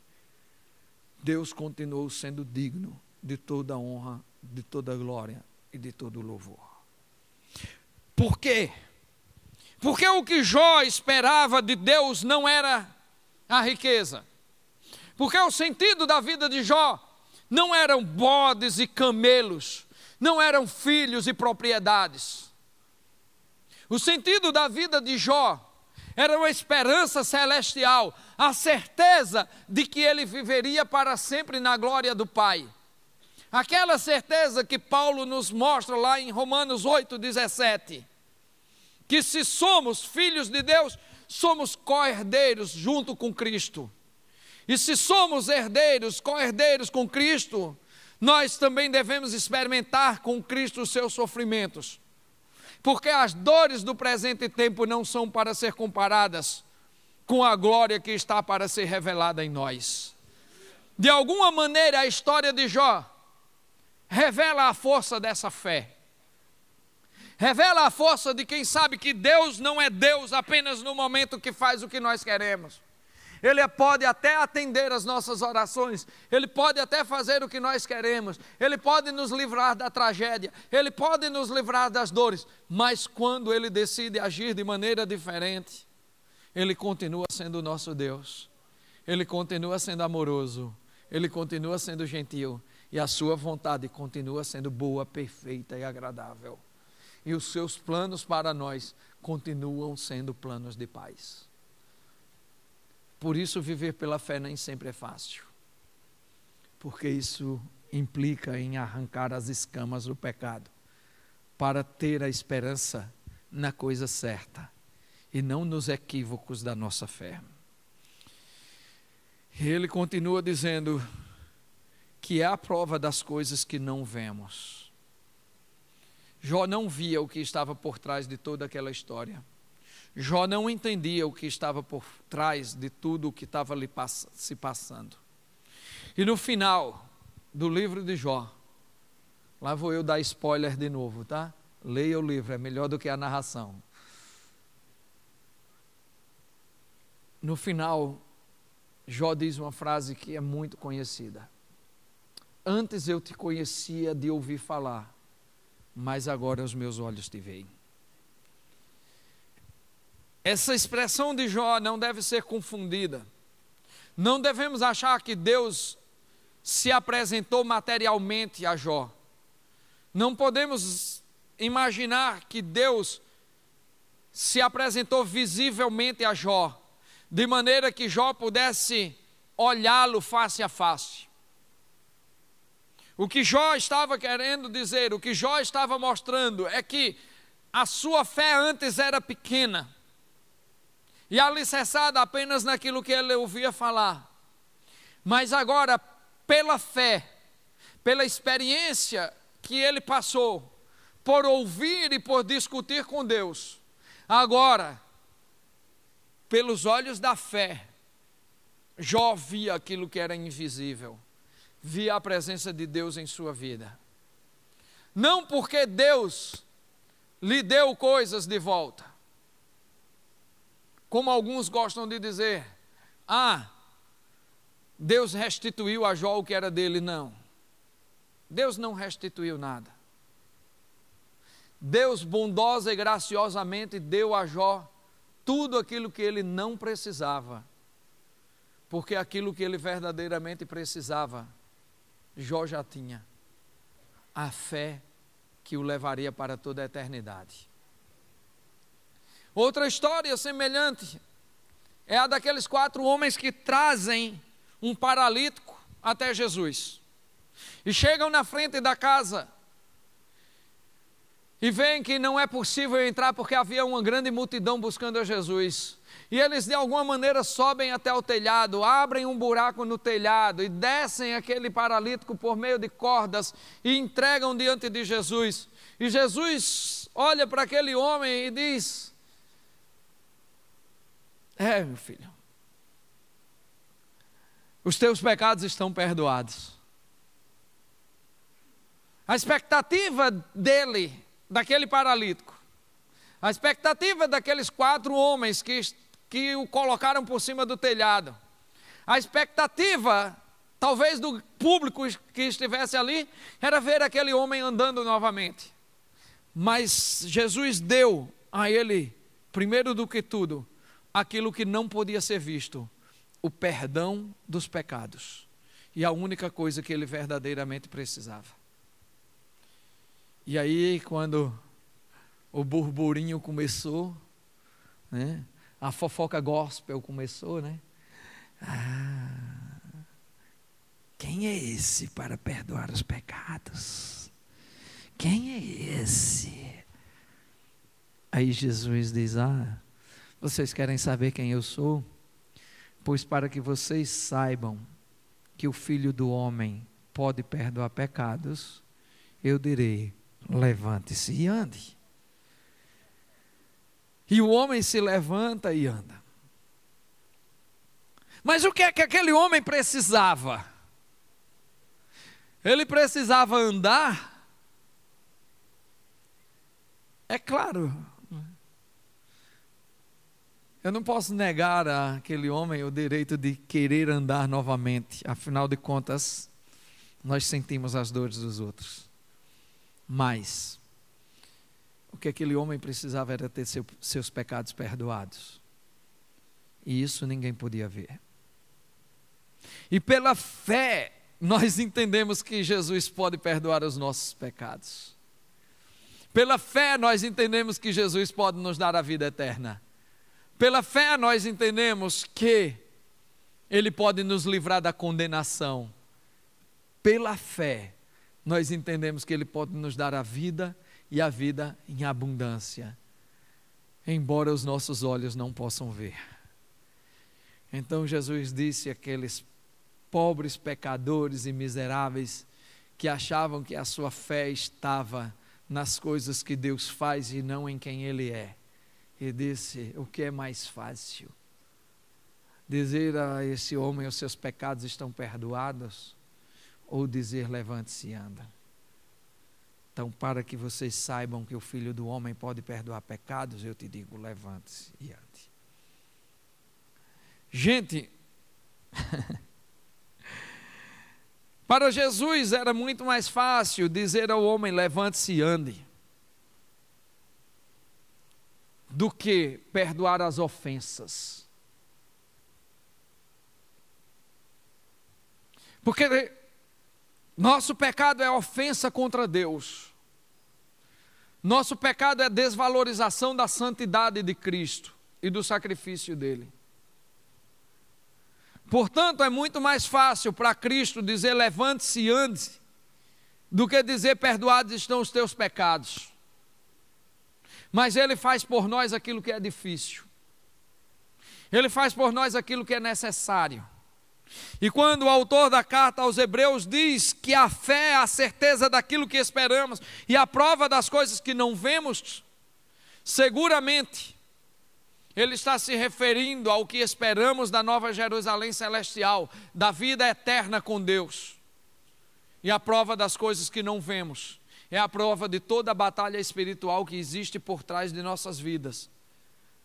Deus continuou sendo digno de toda a honra, de toda a glória e de todo o louvor. Por quê? Porque o que Jó esperava de Deus não era a riqueza. Porque o sentido da vida de Jó não eram bodes e camelos, não eram filhos e propriedades. O sentido da vida de Jó era uma esperança celestial, a certeza de que ele viveria para sempre na glória do Pai. Aquela certeza que Paulo nos mostra lá em Romanos 8,17, que se somos filhos de Deus, somos co-herdeiros junto com Cristo. E se somos herdeiros, co-herdeiros com Cristo, nós também devemos experimentar com Cristo os seus sofrimentos. Porque as dores do presente tempo não são para ser comparadas com a glória que está para ser revelada em nós. De alguma maneira, a história de Jó revela a força dessa fé. Revela a força de quem sabe que Deus não é Deus apenas no momento que faz o que nós queremos. Ele pode até atender as nossas orações, Ele pode até fazer o que nós queremos, Ele pode nos livrar da tragédia, Ele pode nos livrar das dores, mas quando Ele decide agir de maneira diferente, Ele continua sendo o nosso Deus, Ele continua sendo amoroso, Ele continua sendo gentil, e a sua vontade continua sendo boa, perfeita e agradável. E os seus planos para nós continuam sendo planos de paz. Por isso viver pela fé nem sempre é fácil, porque isso implica em arrancar as escamas do pecado, para ter a esperança na coisa certa, e não nos equívocos da nossa fé. E ele continua dizendo que é a prova das coisas que não vemos. Jó não via o que estava por trás de toda aquela história. Jó não entendia o que estava por trás de tudo o que estava ali se passando. E no final do livro de Jó, lá vou eu dar spoiler de novo, tá? Leia o livro, é melhor do que a narração. No final, Jó diz uma frase que é muito conhecida. Antes eu te conhecia de ouvir falar, mas agora os meus olhos te veem. Essa expressão de Jó não deve ser confundida. Não devemos achar que Deus se apresentou materialmente a Jó. Não podemos imaginar que Deus se apresentou visivelmente a Jó, de maneira que Jó pudesse olhá-lo face a face. O que Jó estava querendo dizer, o que Jó estava mostrando é que a sua fé antes era pequena e alicerçada apenas naquilo que ele ouvia falar. Mas agora, pela fé, pela experiência que ele passou, por ouvir e por discutir com Deus, agora, pelos olhos da fé, Jó via aquilo que era invisível, via a presença de Deus em sua vida. Não porque Deus lhe deu coisas de volta, como alguns gostam de dizer, Deus restituiu a Jó o que era dele. Não, Deus não restituiu nada. Deus bondosa e graciosamente deu a Jó tudo aquilo que ele não precisava, porque aquilo que ele verdadeiramente precisava, Jó já tinha: a fé que o levaria para toda a eternidade. Outra história semelhante é a daqueles 4 homens que trazem um paralítico até Jesus, e chegam na frente da casa, e veem que não é possível entrar porque havia uma grande multidão buscando a Jesus. E eles de alguma maneira sobem até o telhado, abrem um buraco no telhado e descem aquele paralítico por meio de cordas e entregam diante de Jesus. E Jesus olha para aquele homem e diz: meu filho, os teus pecados estão perdoados. A expectativa dele, daquele paralítico, a expectativa daqueles 4 homens que o colocaram por cima do telhado, a expectativa, talvez do público que estivesse ali, era ver aquele homem andando novamente. Mas Jesus deu a ele, primeiro do que tudo, aquilo que não podia ser visto: o perdão dos pecados. E a única coisa que ele verdadeiramente precisava. E aí, quando o burburinho começou, né? A fofoca gospel começou, né? Quem é esse para perdoar os pecados? Quem é esse? Aí Jesus diz: vocês querem saber quem eu sou? Pois para que vocês saibam que o Filho do Homem pode perdoar pecados, eu direi: levante-se e ande. E o homem se levanta e anda. Mas o que é que aquele homem precisava? Ele precisava andar? É claro, eu não posso negar àquele homem o direito de querer andar novamente. Afinal de contas, nós sentimos as dores dos outros. Mas o que aquele homem precisava era ter seus pecados perdoados. E isso ninguém podia ver. E pela fé, nós entendemos que Jesus pode perdoar os nossos pecados. Pela fé, nós entendemos que Jesus pode nos dar a vida eterna. Pela fé, nós entendemos que Ele pode nos livrar da condenação. Pela fé, nós entendemos que Ele pode nos dar a vida e a vida em abundância, embora os nossos olhos não possam ver. Então Jesus disse àqueles pobres pecadores e miseráveis que achavam que a sua fé estava nas coisas que Deus faz e não em quem Ele é. E disse: o que é mais fácil? Dizer a esse homem: os seus pecados estão perdoados? Ou dizer: levante-se e anda? Então, para que vocês saibam que o Filho do Homem pode perdoar pecados, eu te digo: levante-se e ande. Gente, para Jesus era muito mais fácil dizer ao homem: levante-se e ande, do que perdoar as ofensas. Porque nosso pecado é ofensa contra Deus. Nosso pecado é desvalorização da santidade de Cristo e do sacrifício dele. Portanto, é muito mais fácil para Cristo dizer: levante-se e ande, do que dizer: perdoados estão os teus pecados. Mas Ele faz por nós aquilo que é difícil. Ele faz por nós aquilo que é necessário. E quando o autor da carta aos Hebreus diz que a fé é a certeza daquilo que esperamos e a prova das coisas que não vemos, seguramente ele está se referindo ao que esperamos da Nova Jerusalém celestial, da vida eterna com Deus. E a prova das coisas que não vemos é a prova de toda a batalha espiritual que existe por trás de nossas vidas,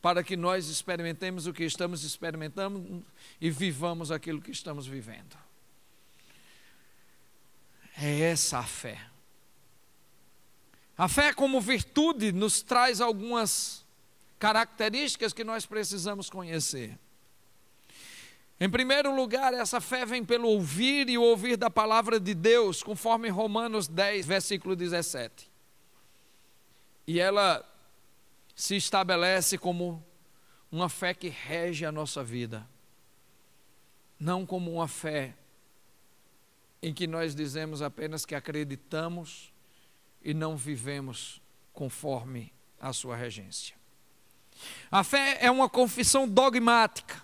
para que nós experimentemos o que estamos experimentando e vivamos aquilo que estamos vivendo. É essa a fé. A fé como virtude nos traz algumas características que nós precisamos conhecer. Em primeiro lugar, essa fé vem pelo ouvir e o ouvir da palavra de Deus, conforme Romanos 10, versículo 17. E ela se estabelece como uma fé que rege a nossa vida, não como uma fé em que nós dizemos apenas que acreditamos e não vivemos conforme a sua regência. A fé é uma confissão dogmática.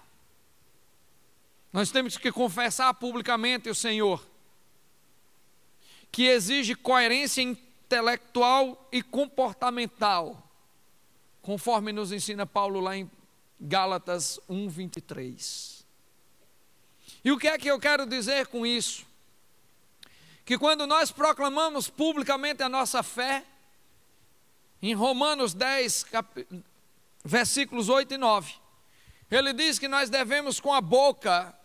Nós temos que confessar publicamente o Senhor, que exige coerência intelectual e comportamental, conforme nos ensina Paulo lá em Gálatas 1:23. E o que é que eu quero dizer com isso? Que quando nós proclamamos publicamente a nossa fé, em Romanos 10, versículos 8 e 9, ele diz que nós devemos com a boca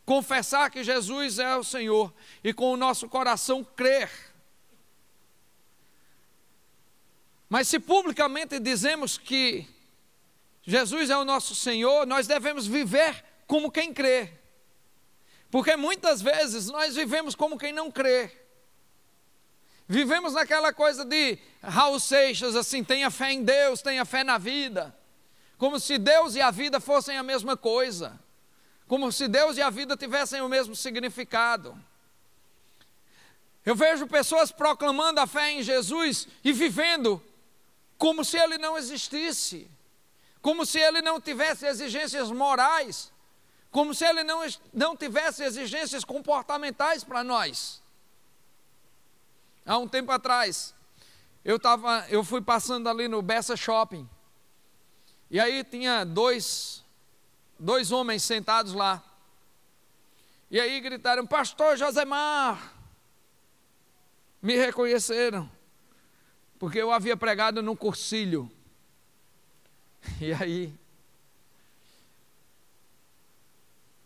confessar que Jesus é o Senhor e com o nosso coração crer. Mas se publicamente dizemos que Jesus é o nosso Senhor, nós devemos viver como quem crê. Porque muitas vezes nós vivemos como quem não crê. Vivemos naquela coisa de Raul Seixas, assim, tenha fé em Deus, tenha fé na vida. Como se Deus e a vida fossem a mesma coisa. Como se Deus e a vida tivessem o mesmo significado. Eu vejo pessoas proclamando a fé em Jesus e vivendo como se Ele não existisse. Como se Ele não tivesse exigências morais. Como se Ele não tivesse exigências comportamentais para nós. Há um tempo atrás, eu fui passando ali no Bessa Shopping. E aí tinha dois homens sentados lá. E aí gritaram, Pastor Josemar. Me reconheceram, porque eu havia pregado num cursilho. E aí,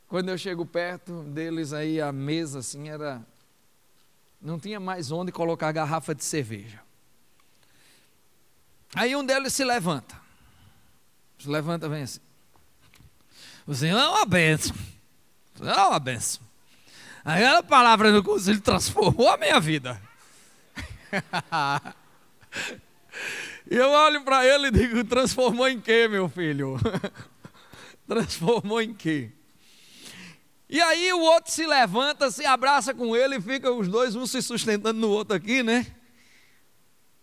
quando eu chego perto deles, aí a mesa assim não tinha mais onde colocar a garrafa de cerveja. Aí um deles se levanta, vem assim. O Senhor é uma bênção. O Senhor é uma bênção. Aquela palavra no conselho transformou a minha vida. E eu olho para ele e digo, transformou em quê, meu filho? Transformou em quê? E aí o outro se levanta, se abraça com ele e fica os dois, um se sustentando no outro aqui, né?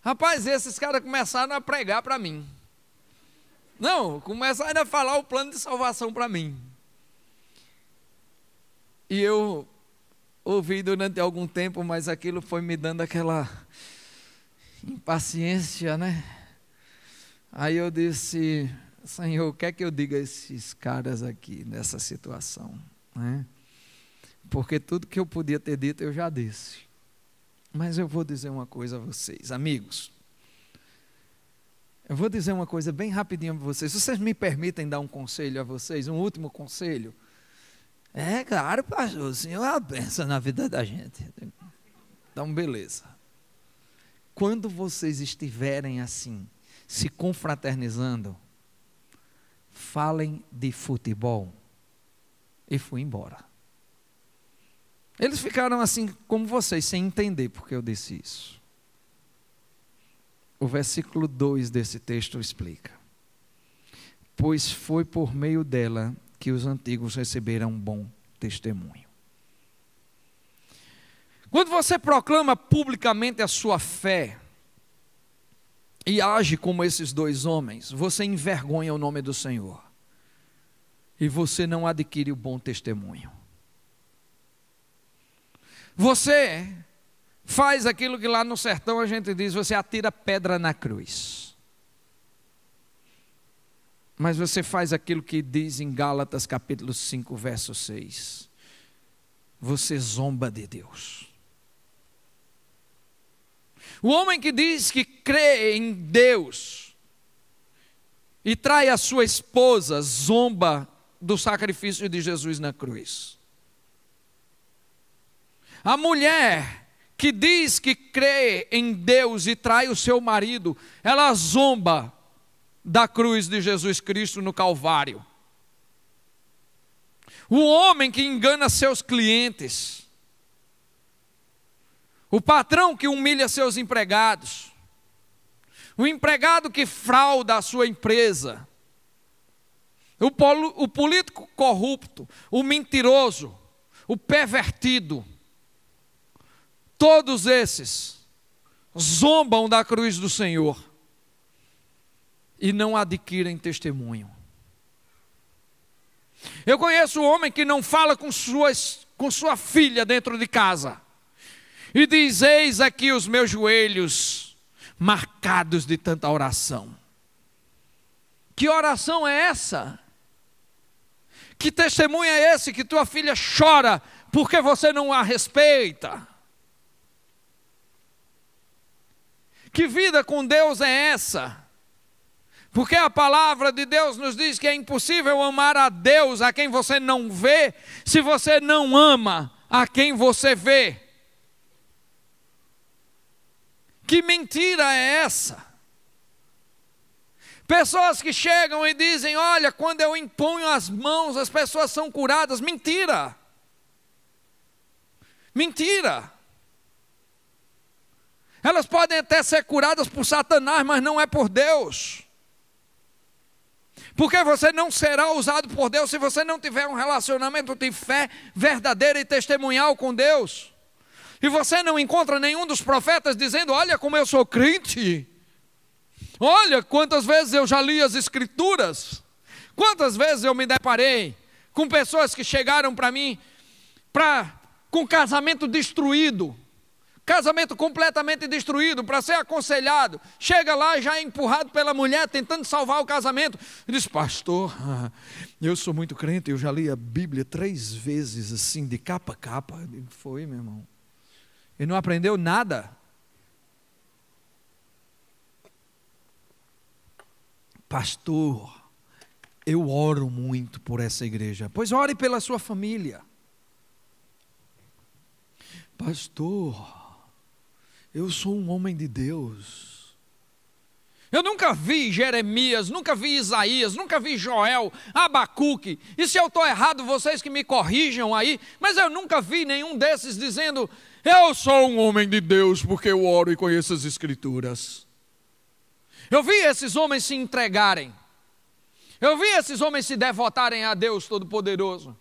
Rapaz, esses caras começaram a pregar para mim. Não, começaram a falar o plano de salvação para mim. E eu ouvi durante algum tempo, mas aquilo foi me dando aquela impaciência, né? Aí eu disse, Senhor, o que é que eu digo a esses caras aqui nessa situação? Né? Porque tudo que eu podia ter dito eu já disse. Mas eu vou dizer uma coisa a vocês, amigos. Eu vou dizer uma coisa bem rapidinho a vocês. Se vocês me permitem dar um conselho a vocês, um último conselho. É claro, pastor, o Senhor é uma bênção na vida da gente. Então, beleza. Quando vocês estiverem assim, se confraternizando, falem de futebol. E fui embora. Eles ficaram assim como vocês, sem entender porque eu disse isso. O versículo 2 desse texto explica. Pois foi por meio dela que os antigos receberam um bom testemunho. Quando você proclama publicamente a sua fé e age como esses dois homens, você envergonha o nome do Senhor. E você não adquire o bom testemunho. Você faz aquilo que lá no sertão a gente diz, você atira pedra na cruz. Mas você faz aquilo que diz em Gálatas capítulo 5, verso 6. Você zomba de Deus. O homem que diz que crê em Deus e trai a sua esposa, zomba do sacrifício de Jesus na cruz. A mulher que diz que crê em Deus e trai o seu marido, ela zomba da cruz de Jesus Cristo no Calvário. O homem que engana seus clientes, o patrão que humilha seus empregados, o empregado que frauda a sua empresa, o político corrupto, o mentiroso, o pervertido, todos esses zombam da cruz do Senhor e não adquirem testemunho. Eu conheço um homem que não fala com sua filha dentro de casa e diz: eis aqui os meus joelhos marcados de tanta oração. Que oração é essa? Que testemunho é esse que tua filha chora porque você não a respeita? Que vida com Deus é essa? Porque a palavra de Deus nos diz que é impossível amar a Deus a quem você não vê, se você não ama a quem você vê. Que mentira é essa? Pessoas que chegam e dizem: olha, quando eu imponho as mãos, as pessoas são curadas. Mentira! Mentira! Elas podem até ser curadas por Satanás, mas não é por Deus. Porque você não será usado por Deus se você não tiver um relacionamento de fé verdadeira e testemunhal com Deus. E você não encontra nenhum dos profetas dizendo: olha como eu sou crente. Olha quantas vezes eu já li as escrituras. Quantas vezes eu me deparei com pessoas que chegaram para mim com casamento destruído. Casamento completamente destruído, para ser aconselhado. Chega lá já empurrado pela mulher, tentando salvar o casamento. E diz: pastor, eu sou muito crente, eu já li a Bíblia 3 vezes assim, de capa a capa. Foi, meu irmão. E não aprendeu nada. Pastor, eu oro muito por essa igreja. Pois ore pela sua família. Pastor, eu sou um homem de Deus. Eu nunca vi Jeremias, nunca vi Isaías, nunca vi Joel, Abacuque. E se eu estou errado, vocês que me corrijam aí. Mas eu nunca vi nenhum desses dizendo: eu sou um homem de Deus porque eu oro e conheço as escrituras. Eu vi esses homens se entregarem. Eu vi esses homens se devotarem a Deus Todo-Poderoso.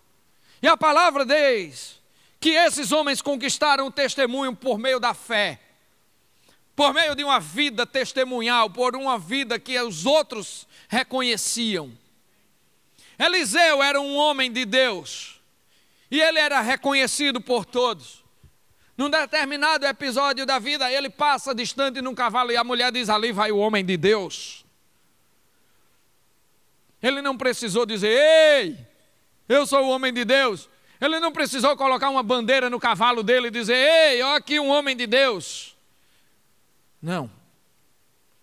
E a palavra diz que esses homens conquistaram o testemunho por meio da fé. Por meio de uma vida testemunhal, por uma vida que os outros reconheciam. Eliseu era um homem de Deus, e ele era reconhecido por todos. Num determinado episódio da vida, ele passa distante num cavalo, e a mulher diz: ali vai o homem de Deus. Ele não precisou dizer: ei, eu sou o homem de Deus. Ele não precisou colocar uma bandeira no cavalo dele e dizer: ei, olha aqui um homem de Deus. Não,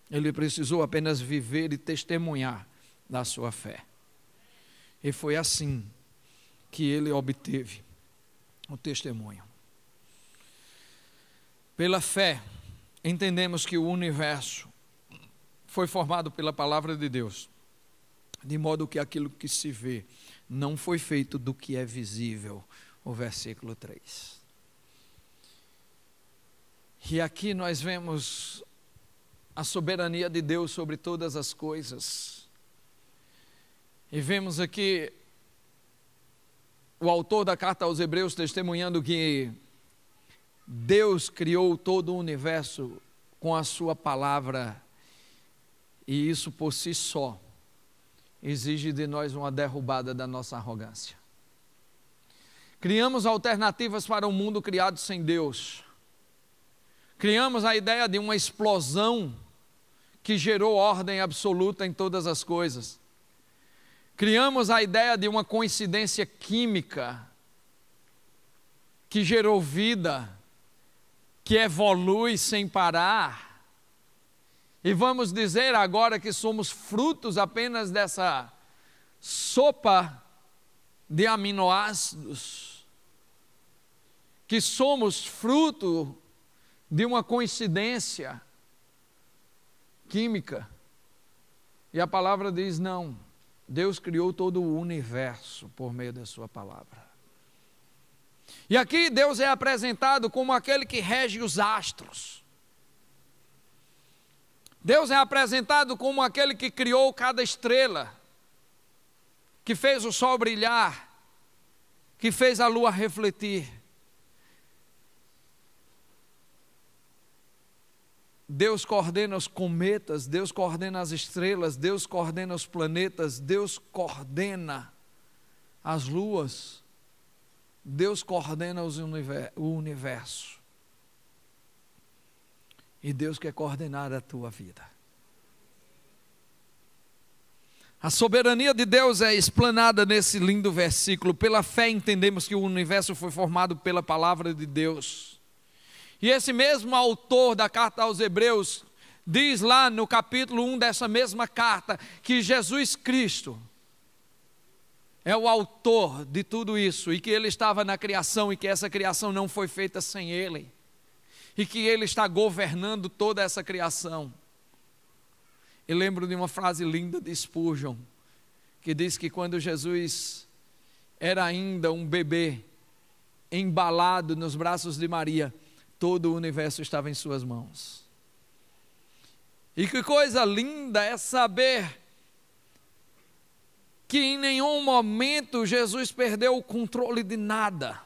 ele precisou apenas viver e testemunhar da sua fé. E foi assim que ele obteve o testemunho. Pela fé, entendemos que o universo foi formado pela palavra de Deus, de modo que aquilo que se vê não foi feito do que é visível. O versículo 3. E aqui nós vemos a soberania de Deus sobre todas as coisas. E vemos aqui o autor da carta aos Hebreus testemunhando que Deus criou todo o universo com a sua palavra, e isso por si só exige de nós uma derrubada da nossa arrogância. Criamos alternativas para um mundo criado sem Deus. Criamos a ideia de uma explosão que gerou ordem absoluta em todas as coisas. Criamos a ideia de uma coincidência química que gerou vida, que evolui sem parar. E vamos dizer agora que somos frutos apenas dessa sopa de aminoácidos, que somos fruto de uma coincidência química. E a palavra diz não, Deus criou todo o universo por meio da sua palavra. E aqui Deus é apresentado como aquele que rege os astros. Deus é apresentado como aquele que criou cada estrela, que fez o sol brilhar, que fez a lua refletir. Deus coordena os cometas, Deus coordena as estrelas, Deus coordena os planetas, Deus coordena as luas, Deus coordena o universo. E Deus quer coordenar a tua vida. A soberania de Deus é explanada nesse lindo versículo. Pela fé entendemos que o universo foi formado pela palavra de Deus. E esse mesmo autor da carta aos Hebreus diz lá no capítulo 1 dessa mesma carta que Jesus Cristo é o autor de tudo isso e que Ele estava na criação e que essa criação não foi feita sem Ele. E que Ele está governando toda essa criação. Eu lembro de uma frase linda de Spurgeon, que diz que quando Jesus era ainda um bebê, embalado nos braços de Maria, todo o universo estava em suas mãos. E que coisa linda é saber que em nenhum momento Jesus perdeu o controle de nada.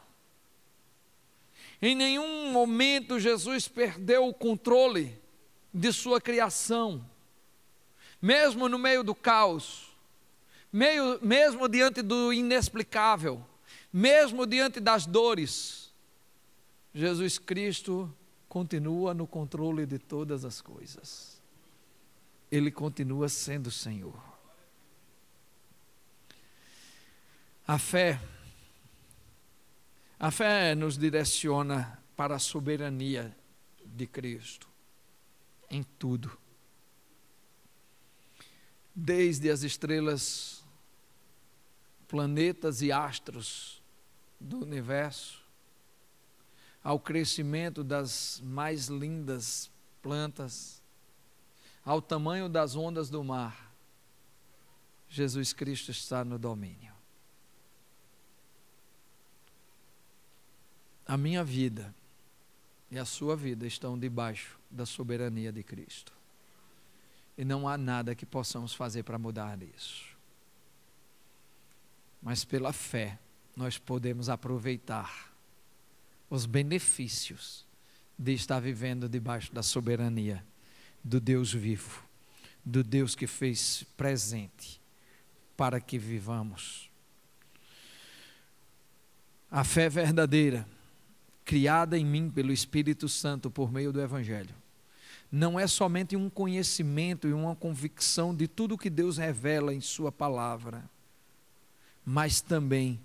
Em nenhum momento Jesus perdeu o controle de sua criação. Mesmo no meio do caos, mesmo diante do inexplicável, mesmo diante das dores, Jesus Cristo continua no controle de todas as coisas. Ele continua sendo Senhor. A fé nos direciona para a soberania de Cristo em tudo. Desde as estrelas, planetas e astros do universo, ao crescimento das mais lindas plantas, ao tamanho das ondas do mar, Jesus Cristo está no domínio. A minha vida e a sua vida estão debaixo da soberania de Cristo. E não há nada que possamos fazer para mudar isso. Mas pela fé, nós podemos aproveitar os benefícios de estar vivendo debaixo da soberania do Deus vivo, do Deus que fez presente para que vivamos. A fé verdadeira, criada em mim pelo Espírito Santo por meio do Evangelho, não é somente um conhecimento e uma convicção de tudo que Deus revela em sua palavra, mas também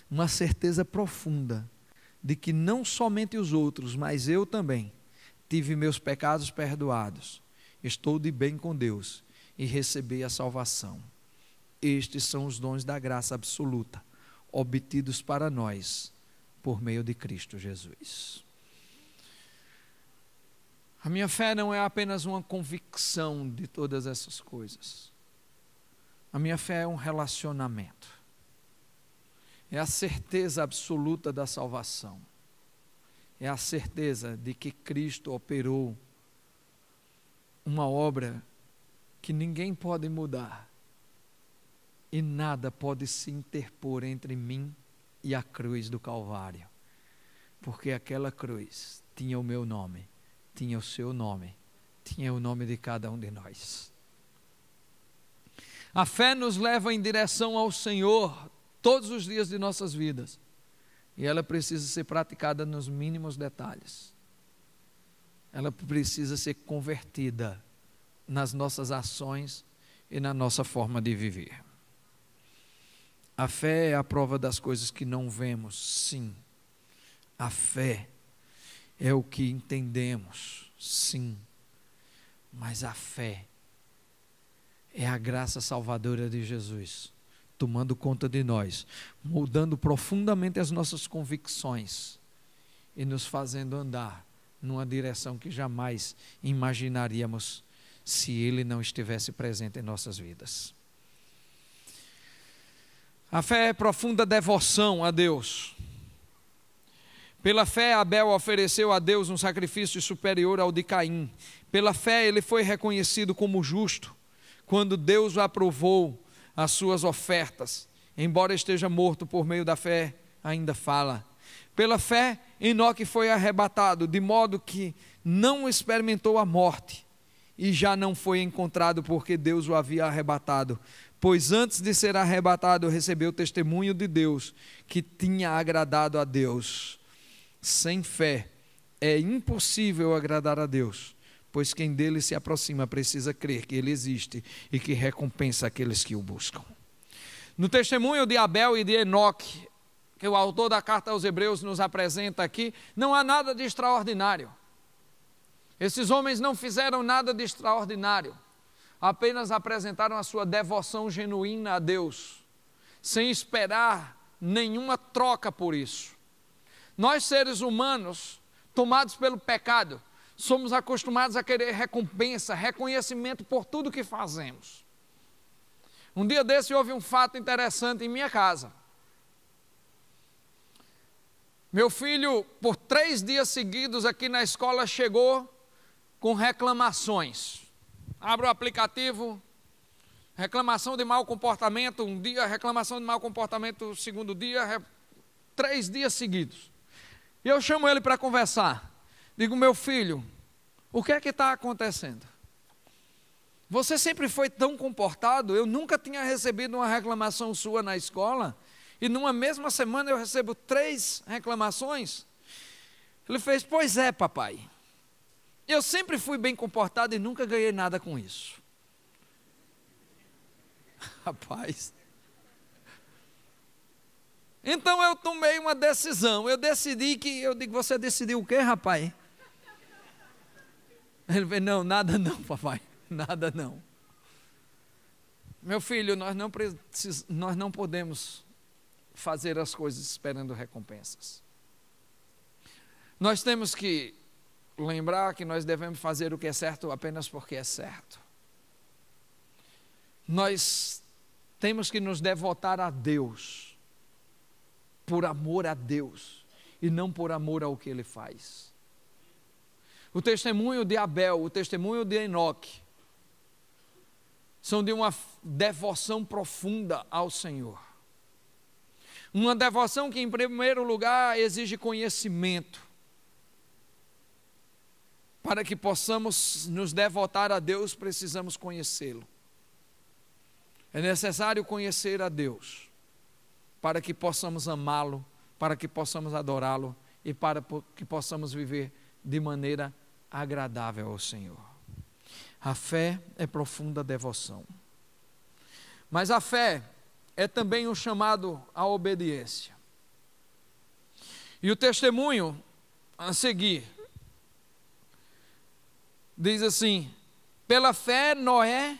uma certeza profunda de que não somente os outros, mas eu também tive meus pecados perdoados, estou de bem com Deus e recebi a salvação. Estes são os dons da graça absoluta, obtidos para nós por meio de Cristo Jesus. A minha fé não é apenas uma convicção de todas essas coisas. A minha fé é um relacionamento. É a certeza absoluta da salvação. É a certeza de que Cristo operou uma obra que ninguém pode mudar. E nada pode se interpor entre mim e a cruz do Calvário. Porque aquela cruz tinha o meu nome, tinha o seu nome, tinha o nome de cada um de nós. A fé nos leva em direção ao Senhor todos os dias de nossas vidas, E ela precisa ser praticada nos mínimos detalhes. Ela precisa ser convertida nas nossas ações e na nossa forma de viver. A fé é a prova das coisas que não vemos, sim. A fé é o que entendemos, sim. Mas a fé é a graça salvadora de Jesus, tomando conta de nós, mudando profundamente as nossas convicções e nos fazendo andar numa direção que jamais imaginaríamos se Ele não estivesse presente em nossas vidas. A fé é profunda devoção a Deus. Pela fé, Abel ofereceu a Deus um sacrifício superior ao de Caim. Pela fé, ele foi reconhecido como justo, quando Deus o aprovou as suas ofertas. Embora esteja morto, por meio da fé, ainda fala. Pela fé, Enoque foi arrebatado, de modo que não experimentou a morte, e já não foi encontrado, porque Deus o havia arrebatado. Pois antes de ser arrebatado, recebeu o testemunho de Deus, que tinha agradado a Deus. Sem fé é impossível agradar a Deus, pois quem dele se aproxima precisa crer que ele existe e que recompensa aqueles que o buscam. No testemunho de Abel e de Enoque, que o autor da carta aos Hebreus nos apresenta aqui, não há nada de extraordinário. Esses homens não fizeram nada de extraordinário, apenas apresentaram a sua devoção genuína a Deus, sem esperar nenhuma troca por isso. Nós, seres humanos, tomados pelo pecado, somos acostumados a querer recompensa, reconhecimento por tudo que fazemos. Um dia desse houve um fato interessante em minha casa. Meu filho, por 3 dias seguidos aqui na escola, chegou com reclamações. Abro o aplicativo, reclamação de mau comportamento, um dia, reclamação de mau comportamento, segundo dia, 3 dias seguidos. E eu chamo ele para conversar. Digo, meu filho, o que é que está acontecendo? Você sempre foi tão comportado, eu nunca tinha recebido uma reclamação sua na escola, e numa mesma semana eu recebo 3 reclamações. Ele fez, pois é, papai. Eu sempre fui bem comportado e nunca ganhei nada com isso. Rapaz. Então eu tomei uma decisão. Eu decidi que... Eu digo, você decidiu o quê, rapaz? Ele falou, não, nada não, papai. Nada não. Meu filho, nós não podemos fazer as coisas esperando recompensas. Nós temos que lembrar que nós devemos fazer o que é certo apenas porque é certo. Nós temos que nos devotar a Deus, por amor a Deus, e não por amor ao que Ele faz. O testemunho de Abel, o testemunho de Enoque, são de uma devoção profunda ao Senhor. Uma devoção que, em primeiro lugar, exige conhecimento. Para que possamos nos devotar a Deus, precisamos conhecê-lo. É necessário conhecer a Deus, para que possamos amá-lo, para que possamos adorá-lo e para que possamos viver de maneira agradável ao Senhor. A fé é profunda devoção. Mas a fé é também um chamado à obediência. E o testemunho a seguir diz assim: pela fé Noé,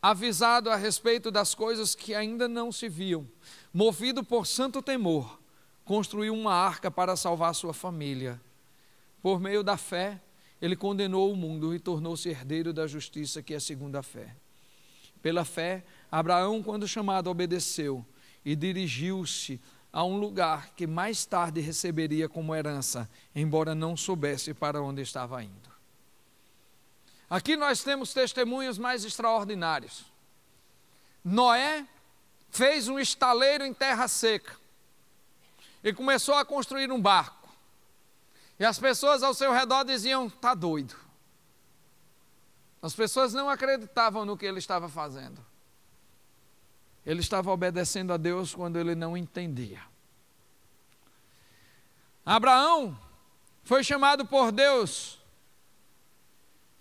avisado a respeito das coisas que ainda não se viam, movido por santo temor, construiu uma arca para salvar sua família. Por meio da fé, ele condenou o mundo e tornou-se herdeiro da justiça, que é segundo a fé. Pela fé, Abraão, quando chamado, obedeceu e dirigiu-se a um lugar que mais tarde receberia como herança, embora não soubesse para onde estava indo. Aqui nós temos testemunhos mais extraordinários. Noé fez um estaleiro em terra seca e começou a construir um barco. E as pessoas ao seu redor diziam, está doido. As pessoas não acreditavam no que ele estava fazendo. Ele estava obedecendo a Deus quando ele não entendia. Abraão foi chamado por Deus,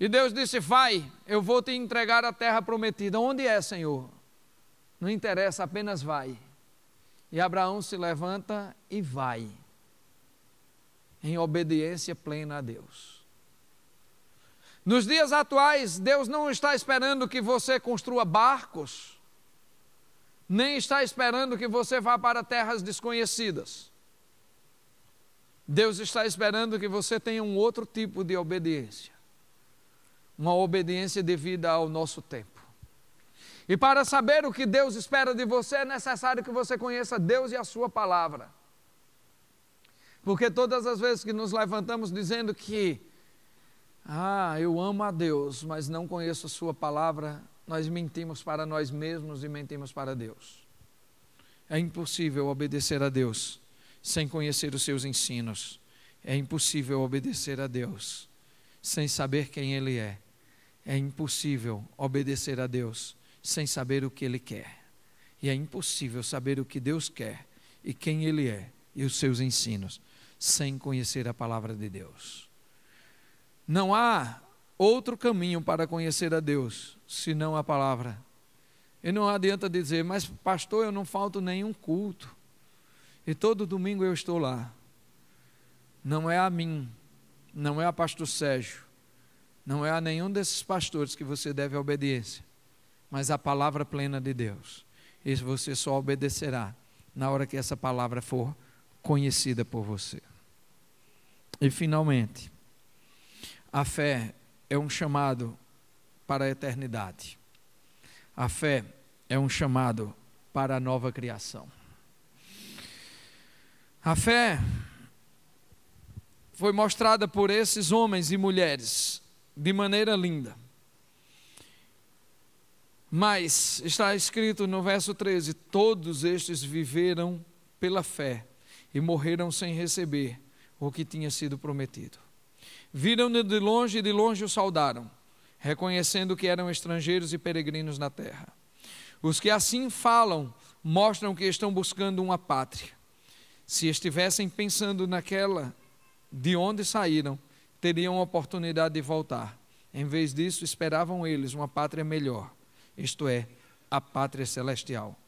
e Deus disse: vai, eu vou te entregar a terra prometida. Onde é, Senhor? Não interessa, apenas vai. E Abraão se levanta e vai, em obediência plena a Deus. Nos dias atuais, Deus não está esperando que você construa barcos, nem está esperando que você vá para terras desconhecidas. Deus está esperando que você tenha um outro tipo de obediência, uma obediência devida ao nosso tempo. E para saber o que Deus espera de você, é necessário que você conheça Deus e a sua palavra. Porque todas as vezes que nos levantamos dizendo que eu amo a Deus, mas não conheço a sua palavra, nós mentimos para nós mesmos e mentimos para Deus. É impossível obedecer a Deus sem conhecer os seus ensinos. É impossível obedecer a Deus sem saber quem Ele é. É impossível obedecer a Deus sem saber o que Ele quer. E é impossível saber o que Deus quer e quem Ele é e os seus ensinos sem conhecer a palavra de Deus. Não há outro caminho para conhecer a Deus senão a palavra. E não adianta dizer: mas pastor, eu não falto nenhum culto e todo domingo eu estou lá. Não é a mim, não é a pastor Sérgio, não é a nenhum desses pastores que você deve obediência, mas a palavra plena de Deus. E você só obedecerá na hora que essa palavra for conhecida por você. E finalmente, a fé é um chamado para a eternidade. A fé é um chamado para a nova criação. A fé foi mostrada por esses homens e mulheres de maneira linda. Mas está escrito no verso 13: todos estes viveram pela fé e morreram sem receber o que tinha sido prometido. Viram-no de longe e de longe o saudaram, reconhecendo que eram estrangeiros e peregrinos na terra. Os que assim falam mostram que estão buscando uma pátria. Se estivessem pensando naquela de onde saíram, teriam a oportunidade de voltar. Em vez disso, esperavam eles uma pátria melhor, isto é, a pátria celestial.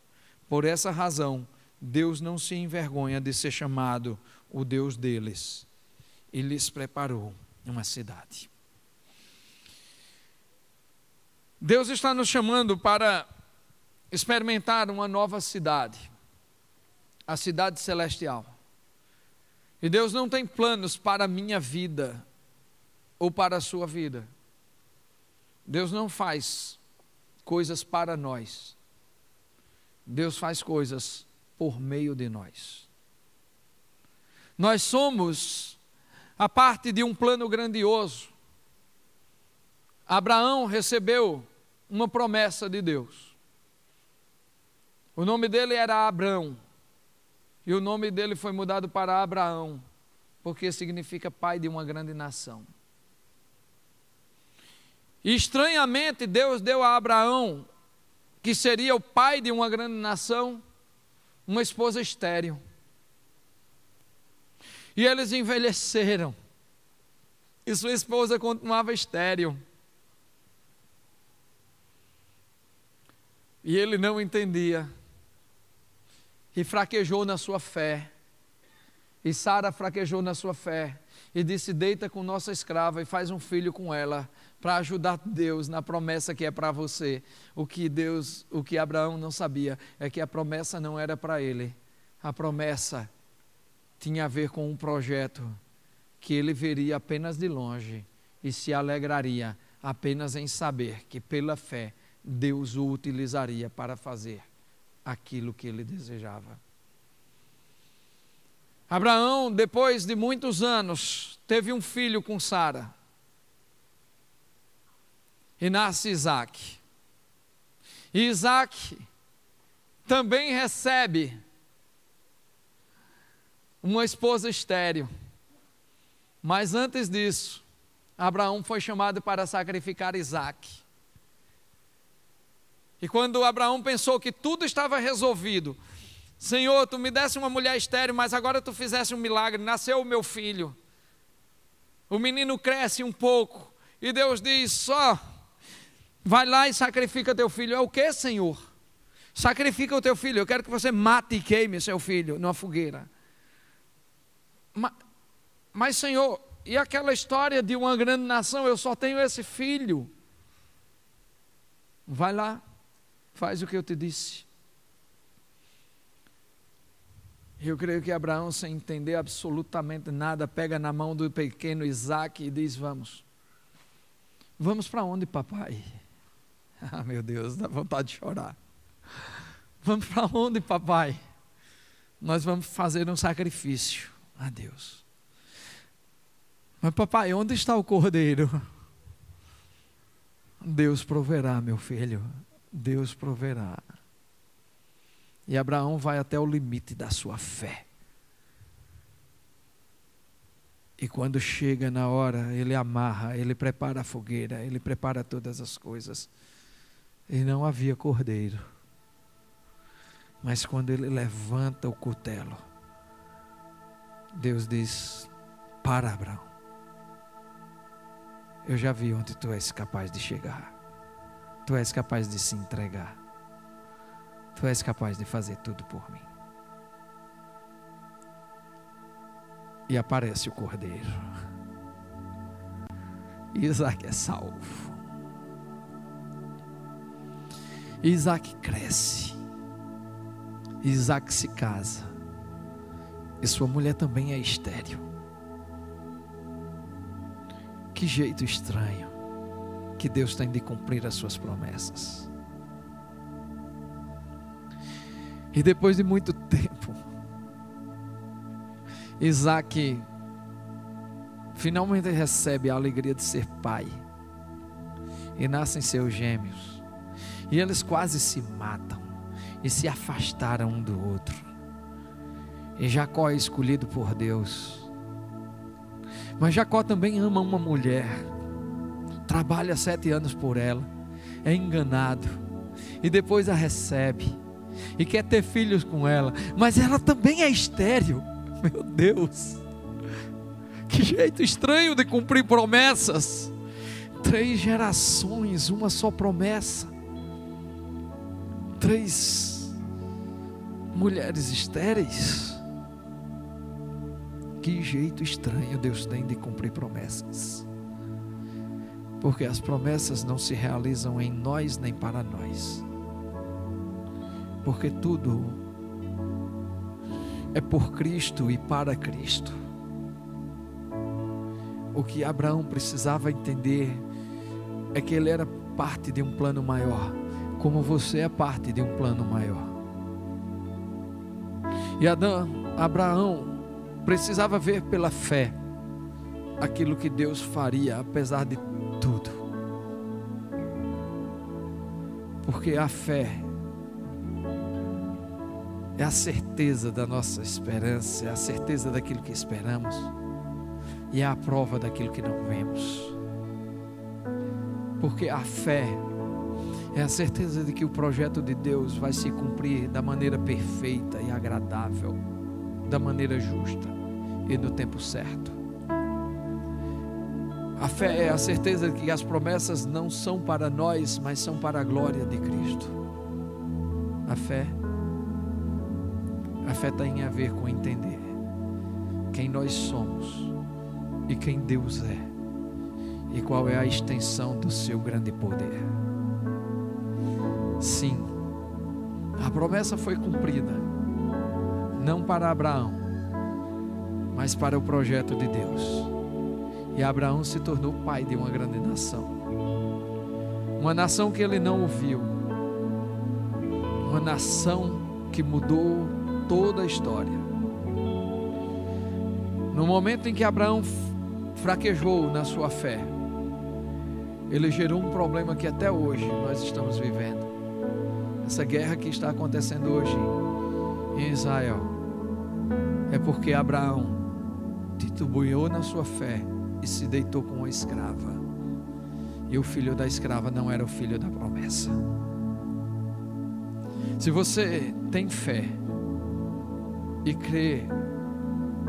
Por essa razão, Deus não se envergonha de ser chamado o Deus deles, e lhes preparou uma cidade. Deus está nos chamando para experimentar uma nova cidade, a cidade celestial. E Deus não tem planos para a minha vida ou para a sua vida. Deus não faz coisas para nós. Deus faz coisas por meio de nós. Nós somos a parte de um plano grandioso. Abraão recebeu uma promessa de Deus. O nome dele era Abrão. E o nome dele foi mudado para Abraão, porque significa pai de uma grande nação. E estranhamente Deus deu a Abraão, que seria o pai de uma grande nação, uma esposa estéril. E eles envelheceram. E sua esposa continuava estéril. E ele não entendia. E fraquejou na sua fé. E Sara fraquejou na sua fé. E disse: deita com nossa escrava e faz um filho com ela, para ajudar Deus na promessa que é para você. O que Abraão não sabia é que a promessa não era para ele. A promessa tinha a ver com um projeto que ele veria apenas de longe e se alegraria apenas em saber que pela fé Deus o utilizaria para fazer aquilo que ele desejava. Abraão, depois de muitos anos, teve um filho com Sara. E nasce Isaac. E Isaac também recebe uma esposa estéril. Mas antes disso, Abraão foi chamado para sacrificar Isaac. E quando Abraão pensou que tudo estava resolvido, Senhor, tu me desse uma mulher estéril, mas agora tu fizesse um milagre, nasceu o meu filho. O menino cresce um pouco, e Deus diz, só, vai lá e sacrifica teu filho. É o que, Senhor? Sacrifica o teu filho, eu quero que você mate e queime seu filho numa fogueira. Mas Senhor, e aquela história de uma grande nação, eu só tenho esse filho. Vai lá, faz o que eu te disse. Eu creio que Abraão, sem entender absolutamente nada, pega na mão do pequeno Isaque e diz, vamos para onde, papai? Ah, meu Deus, dá vontade de chorar. Vamos para onde, papai? Nós vamos fazer um sacrifício a Deus. Mas papai, onde está o cordeiro? Deus proverá, meu filho, Deus proverá. E Abraão vai até o limite da sua fé. E quando chega na hora, ele amarra, ele prepara a fogueira, ele prepara todas as coisas. E não havia cordeiro. Mas quando ele levanta o cutelo, Deus diz, para Abraão, eu já vi onde tu és capaz de chegar. Tu és capaz de se entregar. Tu és capaz de fazer tudo por mim. E aparece o cordeiro. Isaque é salvo. Isaque cresce. Isaque se casa. E sua mulher também é estéril. Que jeito estranho que Deus tem de cumprir as suas promessas. E depois de muito tempo, Isaque finalmente recebe a alegria de ser pai. E nascem seus gêmeos. E eles quase se matam. E se afastaram um do outro. E Jacó é escolhido por Deus. Mas Jacó também ama uma mulher. Trabalha 7 anos por ela. É enganado. E depois a recebe. E quer ter filhos com ela. Mas ela também é estéril. Meu Deus. Que jeito estranho de cumprir promessas. 3 gerações, uma só promessa. 3 mulheres estéreis. Que jeito estranho Deus tem de cumprir promessas. Porque as promessas não se realizam em nós nem para nós. Porque tudo é por Cristo e para Cristo. O que Abraão precisava entender é que ele era parte de um plano maior, como você é parte de um plano maior. E Abraão precisava ver pela fé aquilo que Deus faria, apesar de tudo. Porque a fé é a certeza da nossa esperança, é a certeza daquilo que esperamos, e é a prova daquilo que não vemos. Porque a fé é a certeza de que o projeto de Deus vai se cumprir da maneira perfeita e agradável, da maneira justa e no tempo certo. A fé é a certeza de que as promessas não são para nós, mas são para a glória de Cristo. A fé tem a ver com entender quem nós somos e quem Deus é e qual é a extensão do seu grande poder. Sim, a promessa foi cumprida, não para Abraão, mas para o projeto de Deus. E Abraão se tornou pai de uma grande nação, uma nação que ele não ouviu, uma nação que mudou toda a história. No momento em que Abraão fraquejou na sua fé, ele gerou um problema que até hoje nós estamos vivendo. Essa guerra que está acontecendo hoje em Israel é porque Abraão titubeou na sua fé e se deitou com uma escrava, e o filho da escrava não era o filho da promessa. Se você tem fé, e crer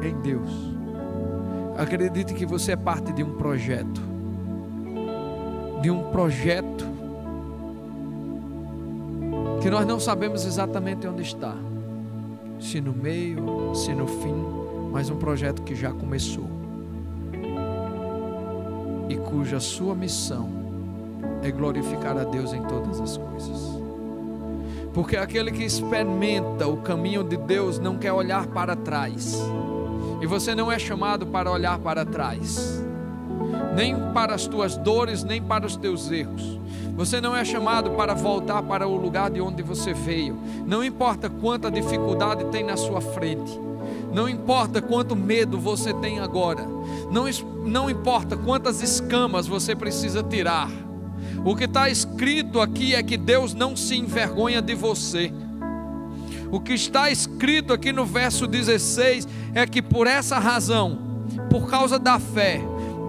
em Deus. Acredite que você é parte de um projeto. Que nós não sabemos exatamente onde está. Se no meio, se no fim, mas um projeto que já começou. E cuja sua missão é glorificar a Deus em todas as coisas. Porque aquele que experimenta o caminho de Deus não quer olhar para trás. E você não é chamado para olhar para trás, nem para as tuas dores, nem para os teus erros. Você não é chamado para voltar para o lugar de onde você veio. Não importa quanta dificuldade tem na sua frente, não importa quanto medo você tem agora, não importa quantas escamas você precisa tirar. O que está escrito aqui é que Deus não se envergonha de você. O que está escrito aqui no verso 16 é que por essa razão, por causa da fé,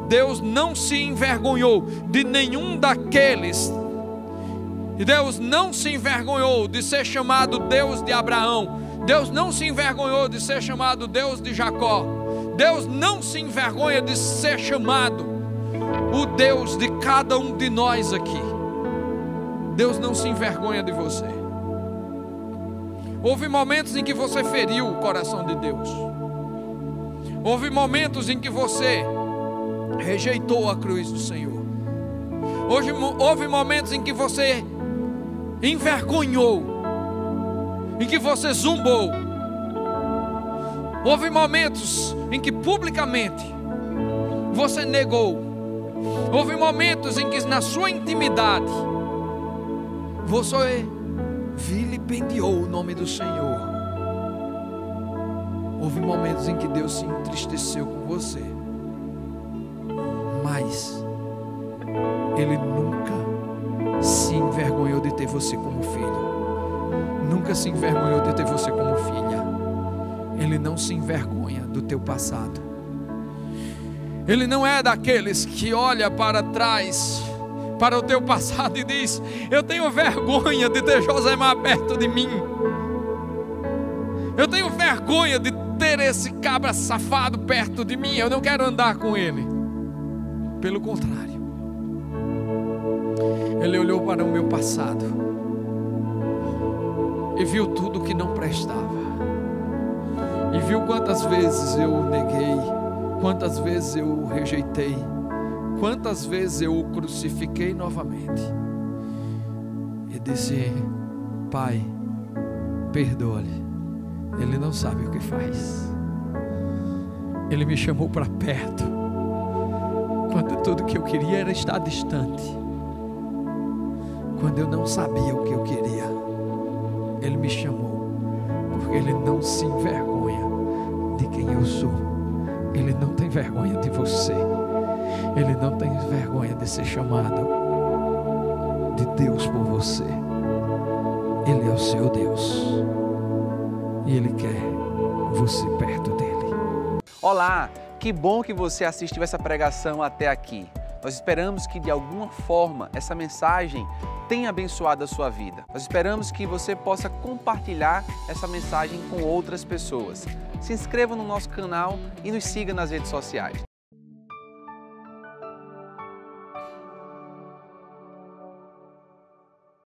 Deus não se envergonhou de nenhum daqueles. E Deus não se envergonhou de ser chamado Deus de Abraão. Deus não se envergonhou de ser chamado Deus de Jacó. Deus não se envergonha de ser chamado o Deus de cada um de nós aqui. Deus não se envergonha de você. Houve momentos em que você feriu o coração de Deus. Houve momentos em que você rejeitou a cruz do Senhor. Houve momentos em que você envergonhou, em que você zombou. Houve momentos em que publicamente você negou. Houve momentos em que na sua intimidade você vilipendiou o nome do Senhor. Houve momentos em que Deus se entristeceu com você, mas Ele nunca se envergonhou de ter você como filho. Nunca se envergonhou de ter você como filha. Ele não se envergonha do teu passado. Ele não é daqueles que olha para trás, para o teu passado e diz: eu tenho vergonha de ter Josemar perto de mim. Eu tenho vergonha de ter esse cabra safado perto de mim. Eu não quero andar com ele. Pelo contrário, Ele olhou para o meu passado e viu tudo que não prestava. E viu quantas vezes eu neguei, quantas vezes eu o rejeitei, quantas vezes eu o crucifiquei novamente. E disse: Pai, perdoa-lhe, ele não sabe o que faz. Ele me chamou para perto, quando tudo que eu queria era estar distante. Quando eu não sabia o que eu queria, Ele me chamou, porque Ele não se envergonha de quem eu sou. Ele não tem vergonha de você. Ele não tem vergonha de ser chamado de Deus por você. Ele é o seu Deus e Ele quer você perto dele. Olá, que bom que você assistiu essa pregação até aqui. Nós esperamos que de alguma forma essa mensagem tenha abençoado a sua vida. Nós esperamos que você possa compartilhar essa mensagem com outras pessoas. Se inscreva no nosso canal e nos siga nas redes sociais.